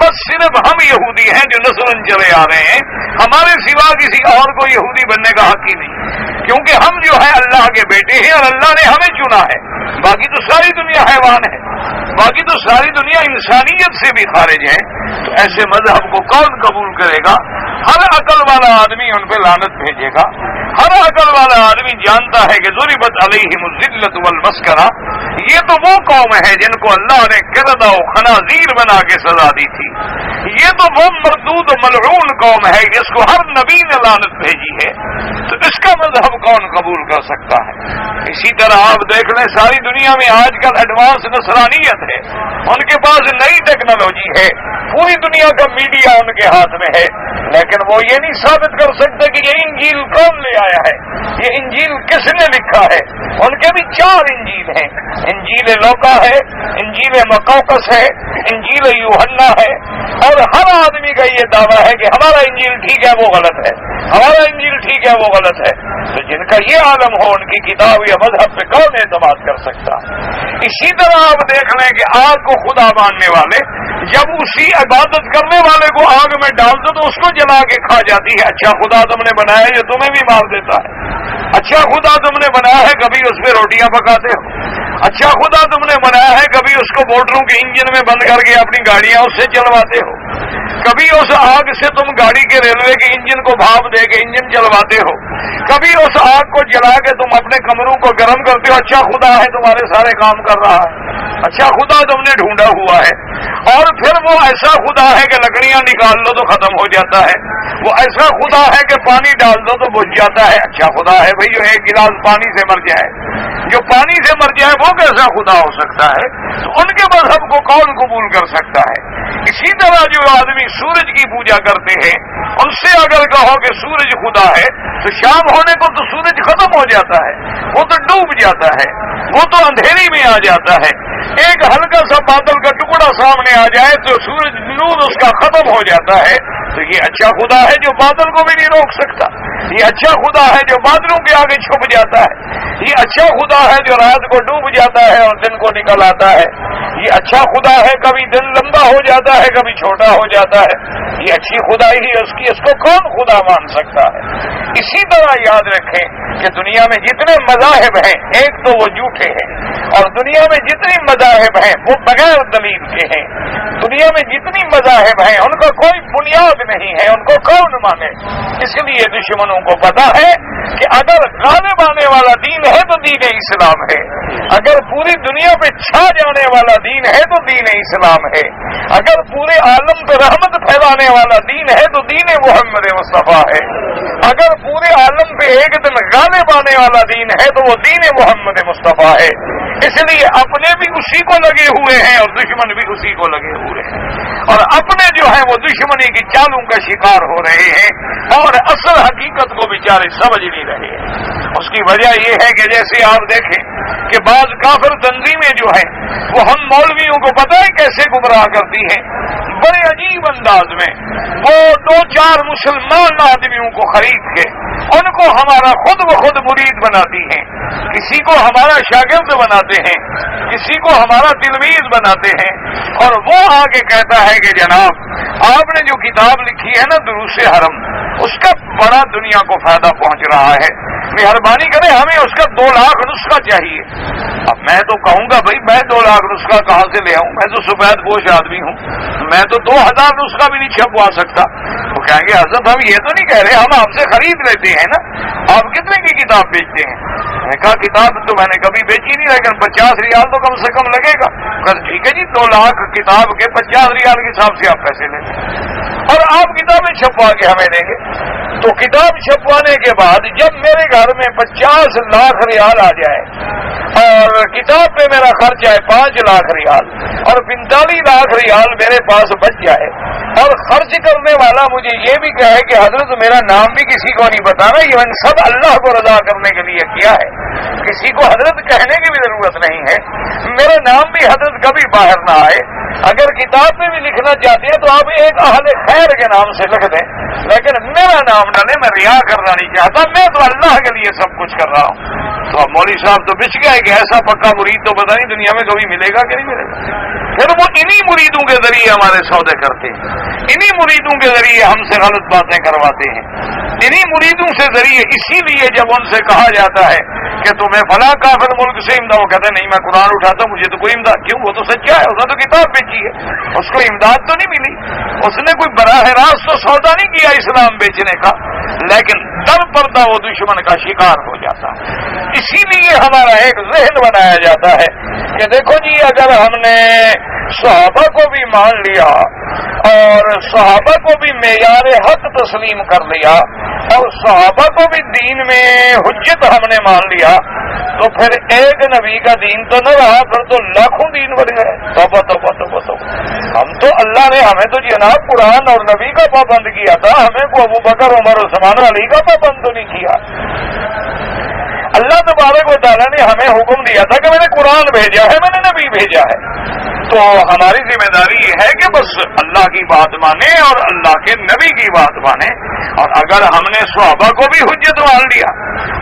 بس صرف ہم یہودی ہیں جو نسلاً چلے آ رہے ہیں، ہمارے سوا کسی اور کو یہودی بننے کا حق ہی نہیں، کیونکہ ہم جو ہے اللہ کے بیٹے ہیں اور اللہ نے ہمیں چنا ہے، باقی تو ساری دنیا حیوان ہے، باقی تو ساری دنیا انسانیت سے بھی خارج ہے۔ تو ایسے مذہب کو کون قبول کرے گا؟ ہر عقل والا آدمی ان پہ لعنت بھیجے گا، ہر عقل والا آدمی جانتا ہے کہ ضربت علیہم الذلۃ والمسکنہ، یہ تو وہ قوم ہے جن کو اللہ نے قردہ و خنازیر بنا کے سزا دی تھی، یہ تو وہ مردود و ملعون قوم ہے جس کو ہر نبی نے لعنت بھیجی ہے، تو اس کا مذہب کون قبول کر سکتا ہے؟ اسی طرح آپ دیکھ لیں ساری دنیا میں آج کل ایڈوانس نصرانیت ہے، ان کے پاس نئی ٹیکنالوجی ہے، پوری دنیا کا میڈیا ان کے ہاتھ میں ہے، لیکن وہ یہ نہیں ثابت کر سکتے کہ یہ انجیل کون لے آیا ہے، یہ انجیل کس نے لکھا ہے۔ ان کے بھی 4 انجیل ہیں، انجیل لوکا ہے، انجیل مقوقس ہے، انجیل یوحنا ہے، اور ہر آدمی کا یہ دعویٰ ہے کہ ہمارا انجیل ٹھیک ہے وہ غلط ہے، ہمارا انجیل ٹھیک ہے وہ غلط ہے۔ تو جن کا یہ عالم ہو ان کی کتاب یا مذہب پہ کون اعتماد کر سکتا ہے؟ اسی طرح آپ دیکھ لیں کہ آگ کو خدا ماننے والے جب اسی عبادت کرنے والے کو آگ میں ڈال دو تو اس کو جلا کے کھا جاتی ہے۔ اچھا خدا تم نے بنایا جو تمہیں بھی مار دیتا ہے، اچھا خدا تم نے بنایا ہے کبھی اس پہ روٹیاں پکاتے ہو، اچھا خدا تم نے بنایا ہے کبھی اس کو موٹروں کے انجن میں بند کر کے اپنی گاڑیاں اس سے چلواتے ہو، کبھی اس آگ سے تم گاڑی کے ریلوے کے انجن کو بھاپ دے کے انجن چلواتے ہو، کبھی اس آگ کو جلا کے تم اپنے کمروں کو گرم کرتے ہو۔ اچھا خدا ہے تمہارے سارے کام کر رہا ہے، اچھا خدا تم نے ڈھونڈا ہوا ہے، اور پھر وہ ایسا خدا ہے کہ لکڑیاں نکال لو تو ختم ہو جاتا ہے، وہ ایسا خدا ہے کہ پانی ڈال دو تو بجھ جاتا ہے۔ اچھا خدا ہے بھئی جو ایک گلاس پانی سے مر جائے، جو پانی سے مر جائے وہ کیسا خدا ہو سکتا ہے؟ تو ان کے مذہب کو کون قبول کر سکتا ہے؟ اسی طرح جو آدمی سورج کی پوجا کرتے ہیں ان سے اگر کہو کہ سورج خدا ہے تو شام ہونے کو تو سورج ختم ہو جاتا ہے، وہ تو ڈوب جاتا ہے، وہ تو اندھیری میں آ جاتا ہے، ایک ہلکا سا بادل کا ٹکڑا سامنے آ جائے تو سورج نور اس کا ختم ہو جاتا ہے۔ تو یہ اچھا خدا ہے جو بادل کو بھی نہیں روک سکتا، یہ اچھا خدا ہے جو بادلوں کے آگے چھپ جاتا ہے، یہ اچھا خدا ہے جو رات کو ڈوب جاتا ہے اور دن کو نکل آتا ہے، یہ اچھا خدا ہے کبھی دن لمبا ہو جاتا ہے کبھی چھوٹا ہو جاتا ہے، یہ اچھی خدائی ہی اس کی، اس کو کون خدا مان سکتا ہے؟ اسی طرح یاد رکھیں کہ دنیا میں جتنے مذاہب ہیں ایک تو وہ جھوٹے ہیں، اور دنیا میں جتنی مذاہب ہیں وہ بغیر دلیل کے ہیں، دنیا میں جتنی مذاہب ہیں ان کا کوئی بنیاد نہیں ہے، ان کو کون مانے؟ اس لیے دشمنوں کو پتا ہے کہ اگر غالب آنے والا دین ہے تو دین اسلام ہے، اگر پوری دنیا پہ چھا جانے والا دین ہے تو دین اسلام ہے، اگر پورے عالم پہ رحمت پھیلانے والا والا دین ہے تو دین محمد مصطفیٰ ہے. اگر پورے عالم پہ ایک دن غالب آنے والا دین ہے تو وہ دین محمد مصطفیٰ ہے. اس لیے اپنے بھی اسی کو لگے ہوئے ہیں اور دشمن بھی اسی کو لگے ہوئے ہیں, اور اپنے جو ہے وہ دشمنی کی چالوں کا شکار ہو رہے ہیں اور اصل حقیقت کو بیچارے سمجھ نہیں رہے ہیں. اس کی وجہ یہ ہے کہ جیسے آپ دیکھیں کہ بعض کافر تنظیمیں جو ہیں وہ ہم مولویوں کو پتہ ہے کیسے گمراہ کرتی ہیں. بڑے عجیب انداز میں وہ 2-4 مسلمان آدمیوں کو خرید کے ان کو ہمارا خود بخود مرید بناتی ہیں, کسی کو ہمارا شاگرد بناتے ہیں, کسی کو ہمارا تلمیذ بناتے ہیں, اور وہ آگے کہتا ہے کہ جناب آپ نے جو کتاب لکھی ہے نا دروس-e-حرم, اس کا بڑا دنیا کو فائدہ پہنچ رہا ہے, مہربانی کریں ہمیں اس کا 2 لاکھ نسخہ چاہیے. اب میں تو کہوں گا بھائی میں 2 لاکھ نسخہ کہاں سے لے آؤں, میں تو سفید پوش آدمی ہوں, میں تو 2000 نسخہ بھی نہیں چھپوا سکتا. وہ کہیں گے حضرت ہم یہ تو نہیں کہہ رہے, ہم آپ سے خرید لیتے ہیں نا, آپ کتنے کی کتاب بیچتے ہیں؟ میں نے کہا کتاب تو میں نے کبھی بیچی نہیں, لیکن 50 ریال تو کم سے کم لگے گا. ٹھیک ہے جی 2 لاکھ کتاب کے 50 ریال کے حساب سے آپ پیسے لیں اور آپ کتابیں چھپوا کے ہمیں دیں گے. تو کتاب چھپوانے کے بعد جب میرے گھر میں 50 لاکھ ریال آ جائے اور کتاب پہ میرا خرچ ہے 5 لاکھ ریال اور 45 لاکھ ریال میرے پاس بچ جائے, اور خرچ کرنے والا مجھے یہ بھی کہے کہ حضرت میرا نام بھی کسی کو نہیں بتانا, یہ سب اللہ کو رضا کرنے کے لیے کیا ہے, کسی کو حضرت کہنے کی بھی ضرورت نہیں ہے, میرا نام بھی حضرت کبھی باہر نہ آئے. اگر کتاب میں بھی لکھنا چاہتے ہیں تو آپ ایک اہل خیر کے نام سے لکھ دیں, لیکن میرا نام نہ لیں, میں ریا کرنا نہیں چاہتا, میں تو اللہ کے لیے سب کچھ کر رہا ہوں. تو اب مولوی صاحب تو بچ گئے کہ ایسا پکا مرید تو پتہ نہیں دنیا میں کبھی ملے گا کہ نہیں ملے گا. پھر وہ انہی مریدوں کے ذریعے ہمارے سودے کرتے ہیں, انہی مریدوں کے ذریعے ہم سے غلط باتیں کرواتے ہیں, انہی مریدوں سے ذریعے. اسی لیے جب ان سے کہا جاتا ہے کہ تمہیں فلاں کافر ملک سے امداد, وہ کہتے ہیں نہیں میں قرآن اٹھاتا ہوں, مجھے تو کوئی امداد. کیوں, وہ تو سچا ہے, اس نے تو کتاب بیچی ہے, اس کو امداد تو نہیں ملی, اس نے کوئی براہ راست تو سودا نہیں کیا اسلام بیچنے کا, لیکن در پردہ وہ دشمن کا شکار ہو جاتا ہے. اسی لیے ہمارا ایک ذہن بنایا جاتا ہے کہ دیکھو جی اگر ہم نے صحابہ کو بھی مان لیا اور صحابہ کو بھی معیار حق تسلیم کر لیا اور صحابہ کو بھی دین میں حجت ہم نے مان لیا, تو پھر ایک نبی کا دین تو نہ رہا, پھر تو لاکھوں دین بن گئے. توبہ توبہ توبہ توبہ. ہم تو اللہ نے ہمیں تو جناب قرآن اور نبی کا پابند کیا تھا, ہمیں کو ابو بکر عمر عثمان علی کا پابند تو نہیں کیا. اللہ تبارک و تعالیٰ نے ہمیں حکم دیا تھا کہ میں نے قرآن بھیجا ہے, میں نے نبی بھیجا ہے, تو ہماری ذمہ داری یہ ہے کہ بس اللہ کی بات مانے اور اللہ کے نبی کی بات مانے. اور اگر ہم نے صحابہ کو بھی حجت مان لیا,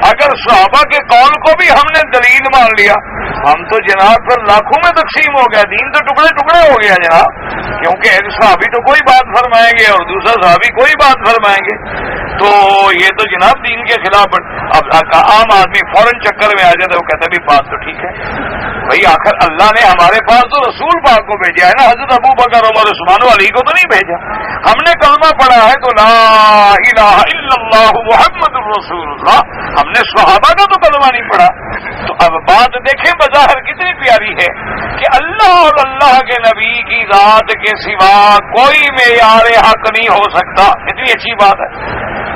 اگر صحابہ کے قول کو بھی ہم نے دلیل مان لیا, ہم تو جناب پھر لاکھوں میں تقسیم ہو گیا, دین تو ٹکڑے ٹکڑے ہو گیا جناب, کیونکہ ایک صحابی تو کوئی بات فرمائیں گے اور دوسرا صحابی کوئی بات فرمائیں گے, تو یہ تو جناب دین کے خلاف. اب عام آدمی فوراً چکر میں آ جاتا ہے, وہ کہتا ہے بھی بات تو ٹھیک ہے بھائی, آخر اللہ نے ہمارے پاس تو رسول پاک کو بھیجا ہے نا, حضرت ابو بکر عمر عثمان علی کو تو نہیں بھیجا. ہم نے کلمہ پڑھا ہے تو لا الہ الا اللہ محمد الرسول اللہ, ہم نے صحابہ کا تو کلمہ نہیں پڑھا. تو اب بات دیکھیں بظاہر کتنی پیاری ہے کہ اللہ اور اللہ کے نبی کی ذات کے سوا کوئی معیار حق نہیں ہو سکتا. کتنی اچھی بات ہے,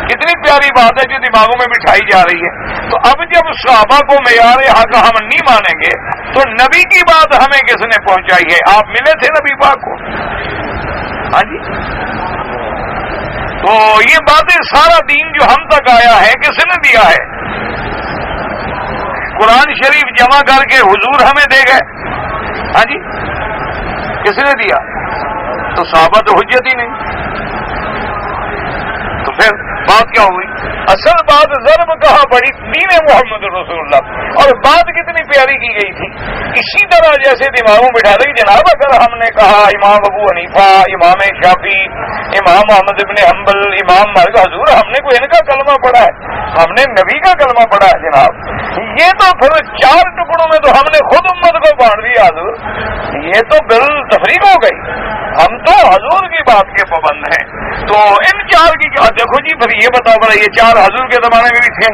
کتنی پیاری بات ہے جو دماغوں میں بٹھائی جا رہی ہے. تو اب جب صحابہ کو معیار حق ہم نہیں مانیں گے تو نبی کی بات ہمیں کس نے پہنچائی ہے؟ آپ ملے تھے نبی پاک کو, ہاں جی. تو یہ باتیں سارا دین جو ہم تک آیا ہے کس نے دیا ہے؟ قرآن شریف جمع کر کے حضور ہمیں دے گئے, ہاں جی, کس نے دیا؟ تو صحابہ تو حجت ہی نہیں. تو پھر بات کیا ہوئی؟ اصل بات ضرب کہاں پڑی دین محمد رسول اللہ, اور بات کتنی پیاری کی گئی تھی. اسی طرح جیسے دماغوں بٹھا دیں جناب, اگر ہم نے کہا امام ابو حنیفہ, امام شافعی, امام احمد ابن حنبل, امام مالک, حضور ہم نے کوئی ان کا کلمہ پڑھا ہے, ہم نے نبی کا کلمہ پڑھا ہے جناب, یہ تو پھر 4 ٹکڑوں میں تو ہم نے خود امت کو بانٹ دیا حضور, یہ تو بال تفریق ہو گئی. ہم تو حضور کی بات کے پابند ہیں. تو ان 4 کی کیا, دیکھو جی پھر یہ بتاؤ بڑا, یہ 4 حضور کے زمانے میں بھی تھے,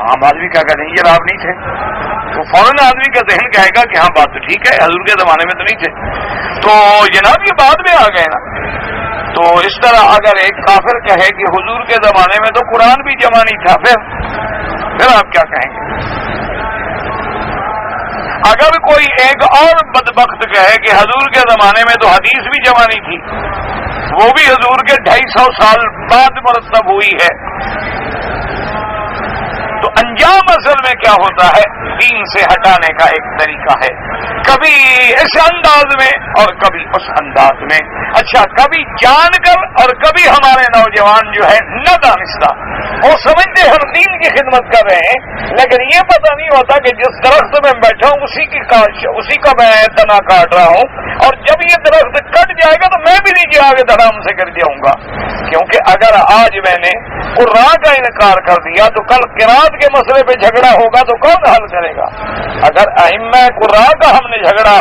عام آدمی کیا کہتے ہیں یہ آپ نہیں تھے, تو فوراً آدمی کا ذہن کہے گا کہ ہاں بات تو ٹھیک ہے, حضور کے زمانے میں تو نہیں تھے. تو جناب یہ بعد میں آ گئے نا, تو اس طرح اگر ایک کافر کہے کہ حضور کے زمانے میں تو قرآن بھی جمع نہیں تھا، پھر آپ کیا کہیں گے؟ اگر کوئی ایک اور بدبخت کہے کہ حضور کے زمانے میں تو حدیث بھی جمع نہیں تھی، وہ بھی حضور کے 250 سال بعد مرتب ہوئی ہے، تو انجام اصل میں کیا ہوتا ہے؟ دین سے ہٹانے کا ایک طریقہ ہے، کبھی اس انداز میں اور کبھی اس انداز میں۔ اچھا، کبھی جان کر اور کبھی ہمارے نوجوان جو ہے نہ دانستہ، وہ سمجھتے ہم دین کی خدمت کر رہے ہیں، لیکن یہ پتہ نہیں ہوتا کہ جس درخت میں بیٹھا ہوں اسی کا میں تنا کاٹ رہا ہوں، اور جب یہ درخت کٹ جائے گا تو میں بھی نیچے آگے دھڑام سے گر جاؤں گا، کیونکہ اگر آج میں نے قرآن کا انکار کر دیا تو کل قرات کے مسئلے پہ جھگڑا ہوگا تو کون حل کرے گا؟ اگر ائمہ قرآن کا ہم نے جھگڑا،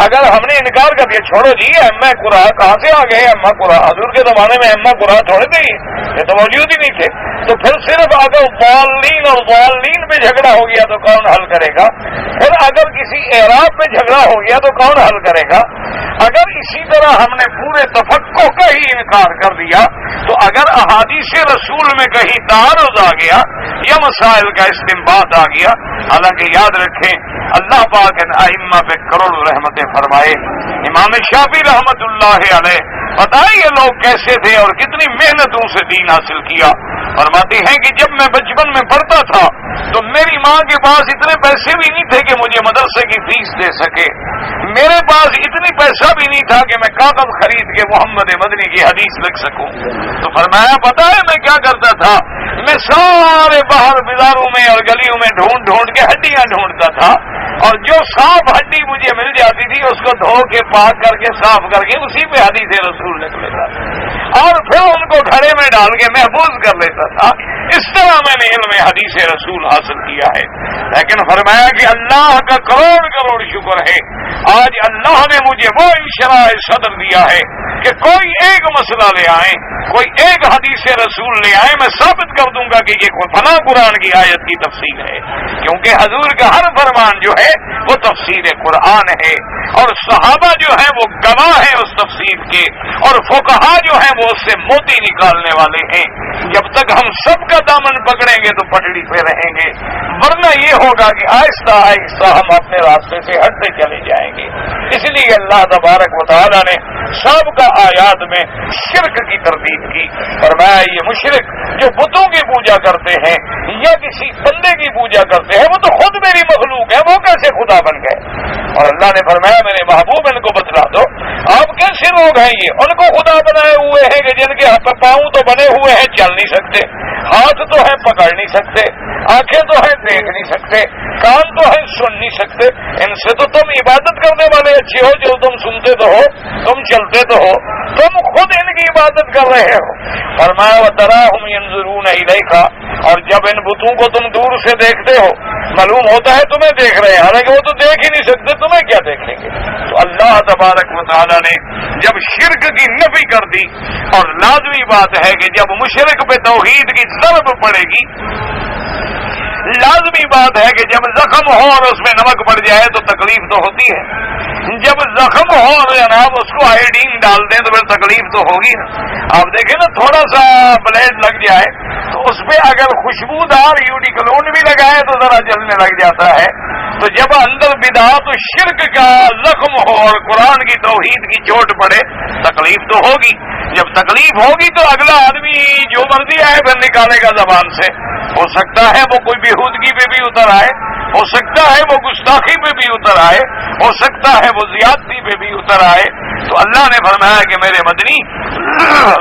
اگر ہم نے انکار کر دیا، چھوڑو جی ائمہ قرآن کہاں سے آ گئے؟ ائمہ قرآن حضور کے زمانے میں ائمہ قرآن تھوڑے تھے، یہ تو موجود ہی نہیں تھے، تو پھر صرف اگر ضالین اور ضالین پہ جھگڑا ہو گیا تو کون حل کرے گا؟ پھر اگر کسی اعراب پہ جھگڑا ہو گیا تو کون حل کرے گا؟ اگر اسی طرح ہم نے پورے تفقہ کا ہی انکار کر دیا تو اگر احادیث رسول میں کہیں تعارض آ گیا یا مسائل کا استنباط آ گیا، حالانکہ یاد رکھیں اللہ پاک ان ائمہ پہ کروڑوں رحمتیں فرمائے۔ امام شافعی رحمت اللہ علیہ، پتہ ہے یہ لوگ کیسے تھے اور کتنی محنتوں سے دین حاصل کیا؟ فرماتے ہیں کہ جب میں بچپن میں پڑھتا تھا تو میری ماں کے پاس اتنے پیسے بھی نہیں تھے کہ مجھے مدرسے کی فیس دے سکے، میرے پاس اتنی پیسہ بھی نہیں تھا کہ میں کاغذ خرید کے محمد مدنی کی حدیث لکھ سکوں۔ تو فرمایا پتہ ہے میں کیا کرتا تھا؟ میں سارے باہر بازاروں میں اور گلیوں میں ڈھونڈ ڈھونڈ کے ہڈیاں ڈھونڈتا تھا، اور جو صاف ہڈی مجھے مل جاتی تھی اس کو دھو کے پاک کر کے صاف کر کے اسی پہ حدیث رسول لکھ لیتا تھا اور پھر ان کو گھڑے میں ڈال کے محفوظ کر لیتا تھا۔ اس طرح میں نے علم حدیث رسول حاصل کیا ہے۔ لیکن فرمایا کہ اللہ کا کروڑ کروڑ شکر ہے، آج اللہ نے مجھے وہ انشراح صدر دیا ہے کہ کوئی ایک مسئلہ لے آئیں، کوئی ایک حدیث رسول لے آئیں، میں ثابت کر دوں گا کہ یہ فلاں قرآن کی آیت کی تفسیر ہے، کیونکہ حضور کا ہر فرمان جو ہے وہ تفسیر قرآن ہے، اور صحابہ جو ہیں وہ گواہ ہیں اس تفسیر کے، اور فقہا جو ہیں وہ اس سے موتی نکالنے والے ہیں۔ جب تک ہم سب کا دامن پکڑیں گے تو پٹڑی پہ رہیں گے، ورنہ یہ ہوگا کہ آہستہ آہستہ ہم اپنے راستے سے ہٹتے چلے جائیں گے۔ اس لیے اللہ تبارک و تعالیٰ نے سابقہ آیات میں شرک کی تردید کی، فرمایا یہ مشرک جو بتوں کی پوجا کرتے ہیں یا کسی بندے کی پوجا کرتے ہیں وہ تو خود میری مخلوق ہے، وہ کیسے خدا بن گئے؟ اور اللہ نے فرمایا میرے محبوب ان کو بتلا دو آپ کیسے لوگ ہیں یہ؟ ان کو خدا بنائے ہوئے ہیں کہ جن کے پاؤں تو بنے ہوئے ہیں چل نہیں سکتے، ہاتھ تو ہے پکڑ نہیں سکتے، آنکھیں تو ہیں دیکھ نہیں سکتے، کان تو ہے سن نہیں سکتے، ان سے تو تم عبادت کرنے والے اچھے ہو، جو تم سنتے تو ہو، تم چلتے تو ہو، تم خود ان کی عبادت کر رہے ہو۔ فرمایا وَتَرَاهُمْ يَنظُرُونَ إِلَيْكَ، اور جب ان بتوں کو تم دور سے دیکھتے ہو معلوم ہوتا ہے تمہیں دیکھ رہے ہیں، حالانکہ وہ تو دیکھ ہی نہیں سکتے، تمہیں کیا دیکھیں گے؟ تو اللہ تبارک و تعالیٰ نے جب شرک کی نفی کر دی، اور لازمی بات ہے کہ جب مشرک پہ توحید کی ضرب پڑے گی، لازمی بات ہے کہ جب زخم ہو اور اس میں نمک پڑ جائے تو تکلیف تو ہوتی ہے، جب زخم ہو اور جناب اس کو آئیڈین ڈال دیں تو پھر تکلیف تو ہوگی نا۔ آپ دیکھیں نا تھوڑا سا بلیڈ لگ جائے تو اس پہ اگر خوشبودار یوڈیکلون بھی لگائے تو ذرا جلنے لگ جاتا ہے، تو جب اندر بدعت و شرک کا زخم ہو اور قرآن کی توحید کی چوٹ پڑے تکلیف تو ہوگی۔ جب تکلیف ہوگی تو اگلا آدمی جو مرضی آئے پھر نکالے گا زبان سے، ہو سکتا ہے وہ کوئی بےہودگی پہ بھی اتر آئے، ہو سکتا ہے وہ گستاخی پہ بھی اتر آئے، ہو سکتا ہے وہ زیادتی پہ بھی اتر آئے۔ تو اللہ نے فرمایا کہ میرے مدنی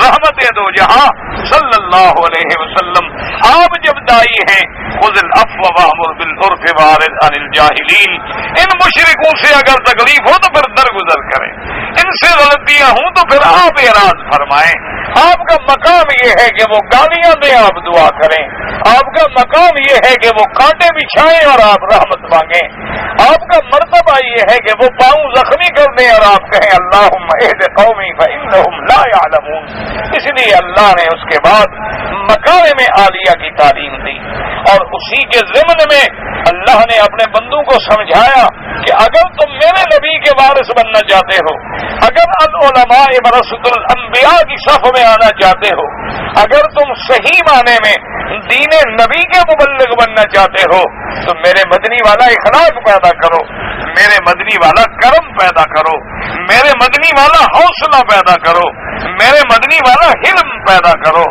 رحمت دو جہاں صلی اللہ علیہ وسلم آپ جب دائی ہیں خذ العفو وامر بالعرف واعرض عن الجاہلین، ان مشرکوں سے اگر تکلیف ہو تو پھر درگزر کریں، ان سے غلطیاں ہوں تو پھر آپ اعراض فرمائیں۔ آپ کا مقام یہ ہے کہ وہ گالیاں دیں آپ دعا کریں، آپ کا مقام یہ ہے کہ وہ کانٹے بچھائیں اور آپ رحمت مانگیں، آپ کا مرتبہ یہ ہے کہ وہ پاؤں زخمی کر دیں اور آپ کہیں اللہم اہد قومی فانہم لا یعلمون۔ اس لیے اللہ نے اس کے بعد مکارم عالیہ کی تعلیم دی، اور اسی کے ضمن میں اللہ نے اپنے بندوں کو سمجھایا کہ اگر تم میرے نبی کے وارث بننا چاہتے ہو، اگر العلماء ورثۃ الانبیاء کی صف میں آنا چاہتے ہو، اگر تم صحیح معنی میں دین نبی کے مبلغ بننا چاہتے ہو، تو میرے مدنی والا اخلاق پیدا کرو، میرے مدنی والا کرم پیدا کرو، میرے مدنی والا حوصلہ پیدا کرو، میرے مدنی والا حلم پیدا کرو،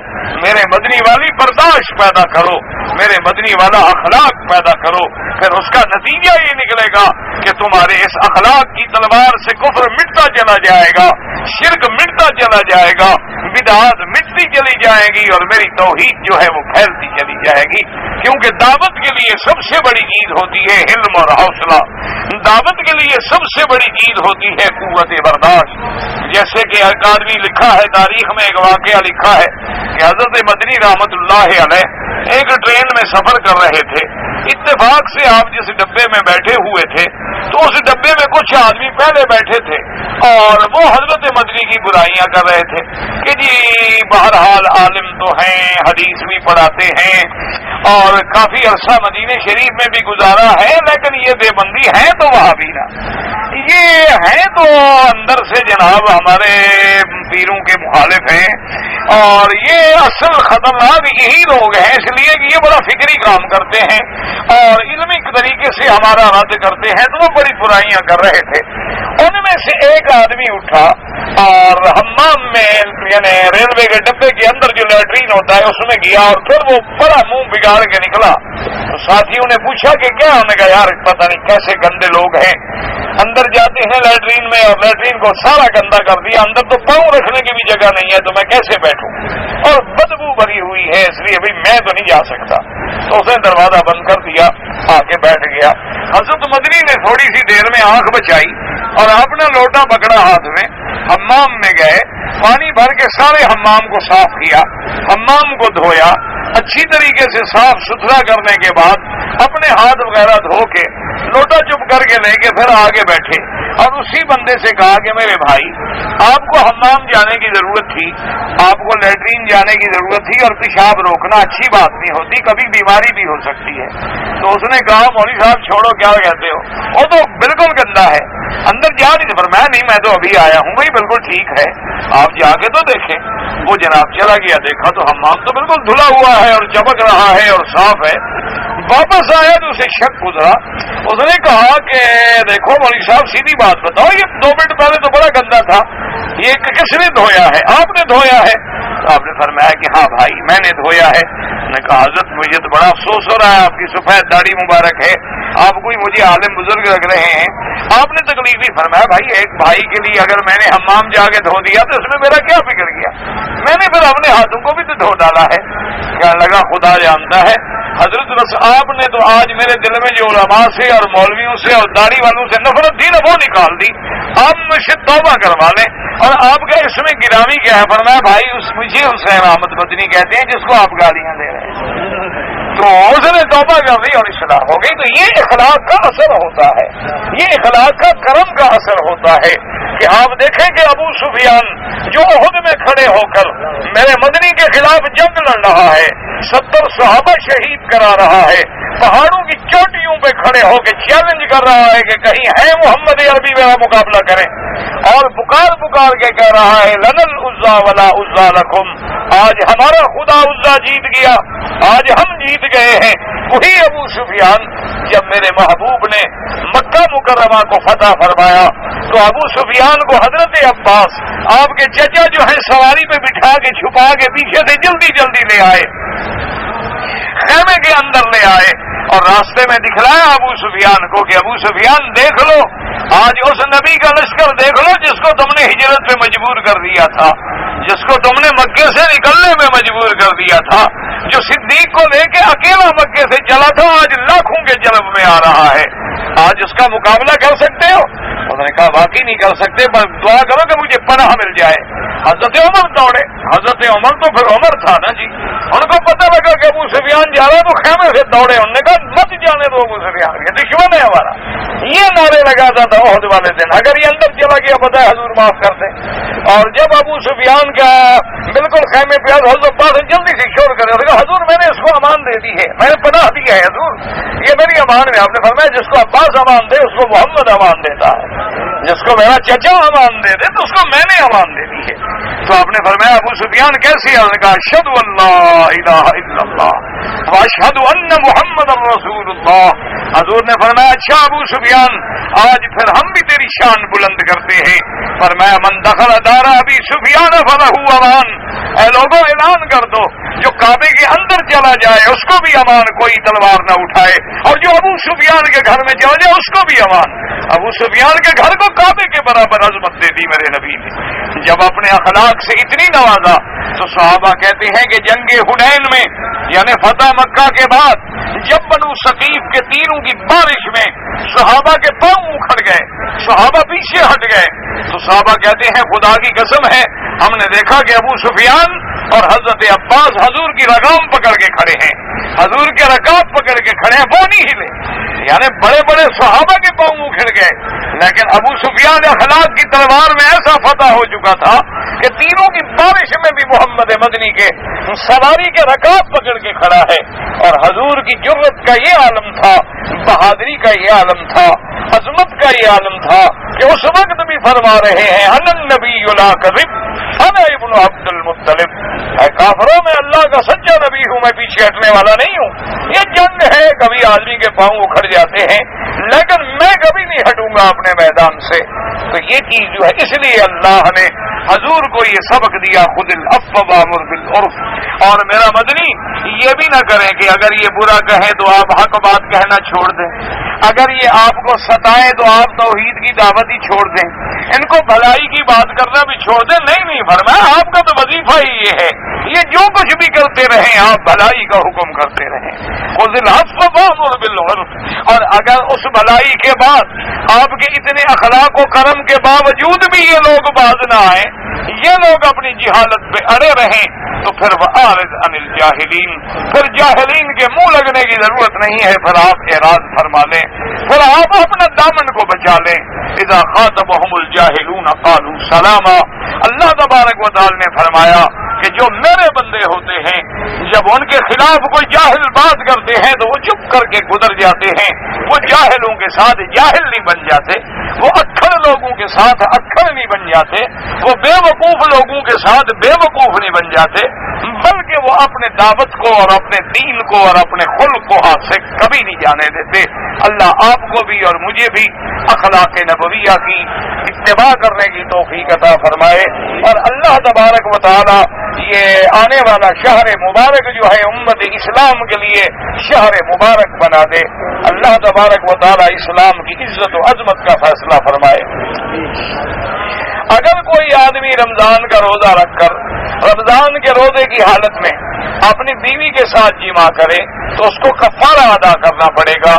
میرے مدنی والی برداشت پیدا کرو، میرے مدنی والا اخلاق پیدا کرو۔ پھر اس کا نتیجہ یہ نکلے گا کہ تمہارے اس اخلاق کی تلوار سے کفر مٹتا چلا جائے گا، شرک مٹتا چلا جائے گا، بدعات مٹتی چلی جائے گی، اور میری توحید جو ہے وہ پھیلتی چلی جائے گی۔ کیونکہ دعوت کے لیے سب سے بڑی چیز ہوتی ہے علم اور حوصلہ، دعوت کے لیے سب سے بڑی چیز ہوتی ہے قوت برداشت۔ جیسے کہ ایک آدمی لکھا ہے، تاریخ میں ایک واقعہ لکھا ہے کہ حضرت مدنی رحمت اللہ علیہ ایک ٹرین میں سفر کر رہے تھے، اتفاق سے آپ جس ڈبے میں بیٹھے ہوئے تھے تو اس ڈبے میں کچھ آدمی پہلے بیٹھے تھے اور وہ حضرت مدنی کی برائیاں کر رہے تھے کہ جی بہرحال عالم تو ہیں، حدیث بھی پڑھاتے ہیں اور کافی عرصہ مدینہ شریف میں بھی گزارا ہے، لیکن یہ دیوبندی ہیں تو وہابی نہ، یہ ہیں تو اندر سے جناب ہمارے پیروں کے مخالف ہیں، اور یہ اصل خطرناک یہی لوگ ہیں، اس لیے کہ یہ بڑا فکری کام کرتے ہیں اور علمی طریقے سے ہمارا رد کرتے ہیں، تو وہ بڑی برائیاں کر رہے تھے۔ ان میں سے ایک آدمی اٹھا اور حمام میں یعنی ریلوے کے ڈبے کے اندر جو لیٹرین ہوتا ہے اس میں گیا، اور پھر وہ بڑا منہ بگاڑ کے نکلا۔ تو ساتھیوں نے پوچھا کہ کیا؟ انہوں نے کہا یار پتہ نہیں کیسے گندے لوگ ہیں، اندر جاتے ہیں لیٹرین میں اور لیٹرین کو سارا گندا کر دیا، اندر تو پاؤں رکھنے کی بھی جگہ نہیں ہے، تو میں کیسے بیٹھوں، اور بدبو بھری ہوئی ہے، اس لیے بھائی میں تو نہیں جا سکتا۔ تو اس نے دروازہ بند کر دیا، آ کے بیٹھ گیا۔ حضرت مدنی نے تھوڑی سی دیر میں آنکھ بچائی اور اپنا لوٹا پکڑا ہاتھ میں، حمام میں گئے، پانی بھر کے سارے حمام کو صاف کیا، حمام کو دھویا، اچھی طریقے سے صاف ستھرا کرنے کے بعد اپنے ہاتھ وغیرہ دھو کے لوٹا چپ کر کے لے کے پھر آگے بیٹھے اور اسی بندے سے کہا کہ میرے بھائی آپ کو حمام جانے کی ضرورت تھی، آپ کو لیٹرین جانے کی ضرورت تھی، اور پیشاب روکنا اچھی بات نہیں ہوتی، کبھی بیماری بھی ہو سکتی ہے۔ تو اس نے کہا مولوی صاحب چھوڑو، کیا کہتے ہو، وہ تو بالکل گندا ہے، اندر جا نہیں فرمایا نہیں میں تو ابھی آیا ہوں، بھائی بالکل ٹھیک ہے، آپ جا کے تو دیکھیں۔ وہ جناب چلا گیا، دیکھا تو حمام تو بالکل دھلا ہوا ہے اور چمک رہا ہے اور صاف ہے۔ واپس آیا تو اسے شک گزرا، اس نے کہا کہ دیکھو مولوی صاحب سیدھی بات بتاؤ، یہ 2 منٹ پہلے تو بڑا گندا تھا، یہ کس نے دھویا ہے؟ آپ نے دھویا ہے؟ تو آپ نے فرمایا کہ ہاں بھائی میں نے دھویا ہے۔ میں نے کہا حضرت مجھے تو بڑا افسوس ہو رہا ہے، آپ کی سفید داڑھی مبارک ہے، آپ کوئی مجھے عالم بزرگ لگ رہے ہیں، آپ نے تکلیف نہیں۔ فرمایا بھائی ایک بھائی کے لیے اگر میں نے حمام جا کے دھو دیا تو اس میں میرا کیا فکر گیا، میں نے پھر اپنے ہاتھوں کو بھی تو دھو ڈالا ہے۔ کیا لگا خدا جانتا ہے حضرت بس آپ نے تو آج میرے دل میں جو علماء سے اور مولویوں سے اور داڑھی والوں سے نفرت تھی نا وہ نکال دی، آپ مجھ سے توبہ کروا لیں۔ اور آپ کا اس میں گرامی کیا ہے؟ فرمایا بھائی مجھے حسین احمد مدنی کہتے ہیں جس کو آپ گالیاں دے رہے ہیں۔ تو اس نے توبہ کر دی اور اصلاح ہو گئی۔ تو یہ اخلاق کا اثر ہوتا ہے، یہ اخلاق کا کرم کا اثر ہوتا ہے کہ آپ دیکھیں کہ ابو سفیان جو احد میں کھڑے ہو کر میرے مدنی کے خلاف جنگ لڑ رہا ہے، 70 صحابہ شہید کرا رہا ہے، پہاڑوں کی چوٹیوں پہ کھڑے ہو کے چیلنج کر رہا ہے کہ کہیں ہے محمد عربی میرا مقابلہ کریں، اور پکار کے کہہ رہا ہے لنل عزا ولا عزا لکم، آج ہمارا خدا عزا جیت گیا، آج ہم جیت گئے ہیں۔ وہی ابو سفیان جب میرے محبوب نے مکہ مکرمہ کو فتح فرمایا تو ابو سفیان کو حضرت عباس آپ کے چچا جو ہے سواری پہ بٹھا کے چھپا کے پیچھے سے جلدی جلدی لے آئے، خیمے کے اندر لے آئے اور راستے میں دکھلایا ابو سفیان کو کہ ابو سفیان دیکھ لو آج اس نبی کا لشکر دیکھ لو جس کو تم نے ہجرت پہ مجبور کر دیا تھا، جس کو تم نے مکے سے نکلنے میں مجبور کر دیا تھا، جو صدیق کو لے کے اکیلا مکے سے چلا تھا آج لاکھوں کے جلب میں آ رہا ہے، آج اس کا مقابلہ کر سکتے ہو؟ انہوں نے کہا واقعی نہیں کر سکتے، بس دعا کرو کہ مجھے پناہ مل جائے۔ حضرت عمر دوڑے، حضرت عمر تو پھر عمر تھا نا جی، ان کو پتہ لگا کہ ابو ابو سفیان جا رہا تو خیمے سے دوڑے، انہوں نے کہا مت جانے دو ابو سفیان، یہ دشمن ہے ہمارا. یہ نعرے لگاتا تھا عہد والے دن، اگر یہ اندر چلا گیا پتہ ہے حضور معاف کر دیں. اور جب ابو سفیان کا بالکل خیمے پہ حضور عباس جلدی سے شور کرے، اس نے کہا حضور میں نے اس کو امان دے دی ہے، میں نے پناہ دی ہے حضور، یہ میری امان ہے. آپ نے فرمایا جس کو عباس امان دے اس کو محمد امان دیتا ہے، جس کو میرا چچا امان دے دے تو اس کو میں نے امان دے دی ہے. تو آپ نے فرمایا ابو سفیان کیسی ہے؟ کہا اشہد ان لا الہ الا اللہ واشہد ان محمد رسول اللہ. حضور نے فرمایا اچھا ابو سفیان آج پھر ہم بھی تیری شان بلند کرتے ہیں. فرمایا من دخل دار ابی سفیان فلہ امان. اے لوگوں اعلان کر دو جو کعبے کے اندر چلا جائے اس کو بھی امان، کوئی تلوار نہ اٹھائے، اور جو ابو سفیان کے گھر میں چلا جائے اس کو بھی امان. ابو سفیان کے گھر کو کعبے کے برابر عظمت دے دی میرے نبی نے. جب اپنے اخلاق سے اتنی نوازا تو صحابہ کہتے ہیں کہ جنگ حنین میں یعنی فتح مکہ کے بعد جب بنو ثقیف کے تیروں کی بارش میں صحابہ کے پاؤں اکھڑ گئے، صحابہ پیچھے ہٹ گئے، تو صحابہ کہتے ہیں خدا کی قسم ہے ہم نے دیکھا کہ ابو سفیان اور حضرت عباس حضور کی رگام پکڑ کے کھڑے ہیں، حضور کے رکاب پکڑ کے کھڑے ہیں، وہ نہیں ہلے. یعنی بڑے بڑے صحابہ کے پاؤں اکھڑ گئے، لیکن ابو سفیان اخلاق کی تلوار میں ایسا فتح ہو چکا تھا کہ تیروں کی بارش میں بھی محمد مدنی کے سواری کے رکاب پکڑ کے کھڑا ہے. اور حضور کی جرت کا یہ عالم تھا، بہادری کا یہ عالم تھا، عظمت کا یہ عالم تھا کہ اس وقت بھی فرما رہے ہیں انا النبی لا کذب انا ابن عبد المطلب. اے کافروں میں اللہ کا سچا نبی ہوں، میں پیچھے ہٹنے والا نہیں ہوں. یہ جنگ ہے، کبھی آدمی کے پاؤں اکھڑ جاتے ہیں لیکن میں کبھی نہیں ہٹوں گا اپنے میدان سے. تو یہ چیز جو ہے اس لیے اللہ نے حضور کو یہ سبق دیا خذ العفو وامر بالعرف. اور میرا مدنی یہ بھی نہ کریں کہ اگر یہ برا کہیں تو آپ حق بات کہنا چھوڑ دیں، اگر یہ آپ کو ستائیں تو آپ توحید کی دعوت ہی چھوڑ دیں، ان کو بھلائی کی بات کرنا بھی چھوڑ دیں. نہیں فرمایا آپ کا تو وظیفہ ہی یہ ہے، یہ جو کچھ بھی کرتے رہیں آپ بھلائی کا حکم کرتے رہیں. خذ العفو وامر بالعرف. اور اگر اس بھلائی کے بعد آپ کے اتنے اخلاق و کرم کے باوجود بھی یہ لوگ باز نہ آئیں، یہ لوگ اپنی جہالت پہ اڑے رہیں، تو پھر وَأَعْرِضْ عَنِ الْجَاهِلِينَ، پھر جاہلین کے منہ لگنے کی ضرورت نہیں ہے، پھر آپ اعراض فرما لیں، پھر آپ اپنا دامن کو بچا لیں. اذا خاطبهم الجاهلون قالوا سلاما. اللہ تبارک و تعالی نے فرمایا کہ جو میرے بندے ہوتے ہیں جب ان کے خلاف کوئی جاہل بات کرتے ہیں تو وہ چپ کر کے گزر جاتے ہیں. وہ جاہلوں کے ساتھ جاہل نہیں بن جاتے، وہ اکھڑ لوگوں کے ساتھ اکھڑ نہیں بن جاتے، وہ بے وقوف لوگوں کے ساتھ بے وقوف نہیں بن جاتے، بلکہ وہ اپنے دعوت کو اور اپنے دین کو اور اپنے خلق کو ہاتھ سے کبھی نہیں جانے دیتے. اللہ آپ کو بھی اور مجھے بھی اخلاق نبویہ کی اتباع کرنے کی توفیق عطا فرمائے. اور اللہ تبارک و تعالی یہ آنے والا شہر مبارک جو ہے امت اسلام کے لیے شہر مبارک بنا دے. اللہ تبارک و تعالی اسلام کی عزت و عظمت کا فیصلہ فرمائے. اگر کوئی آدمی رمضان کا روزہ رکھ کر رمضان کے روزے کی حالت میں اپنی بیوی کے ساتھ جمع کرے تو اس کو کفارہ ادا کرنا پڑے گا،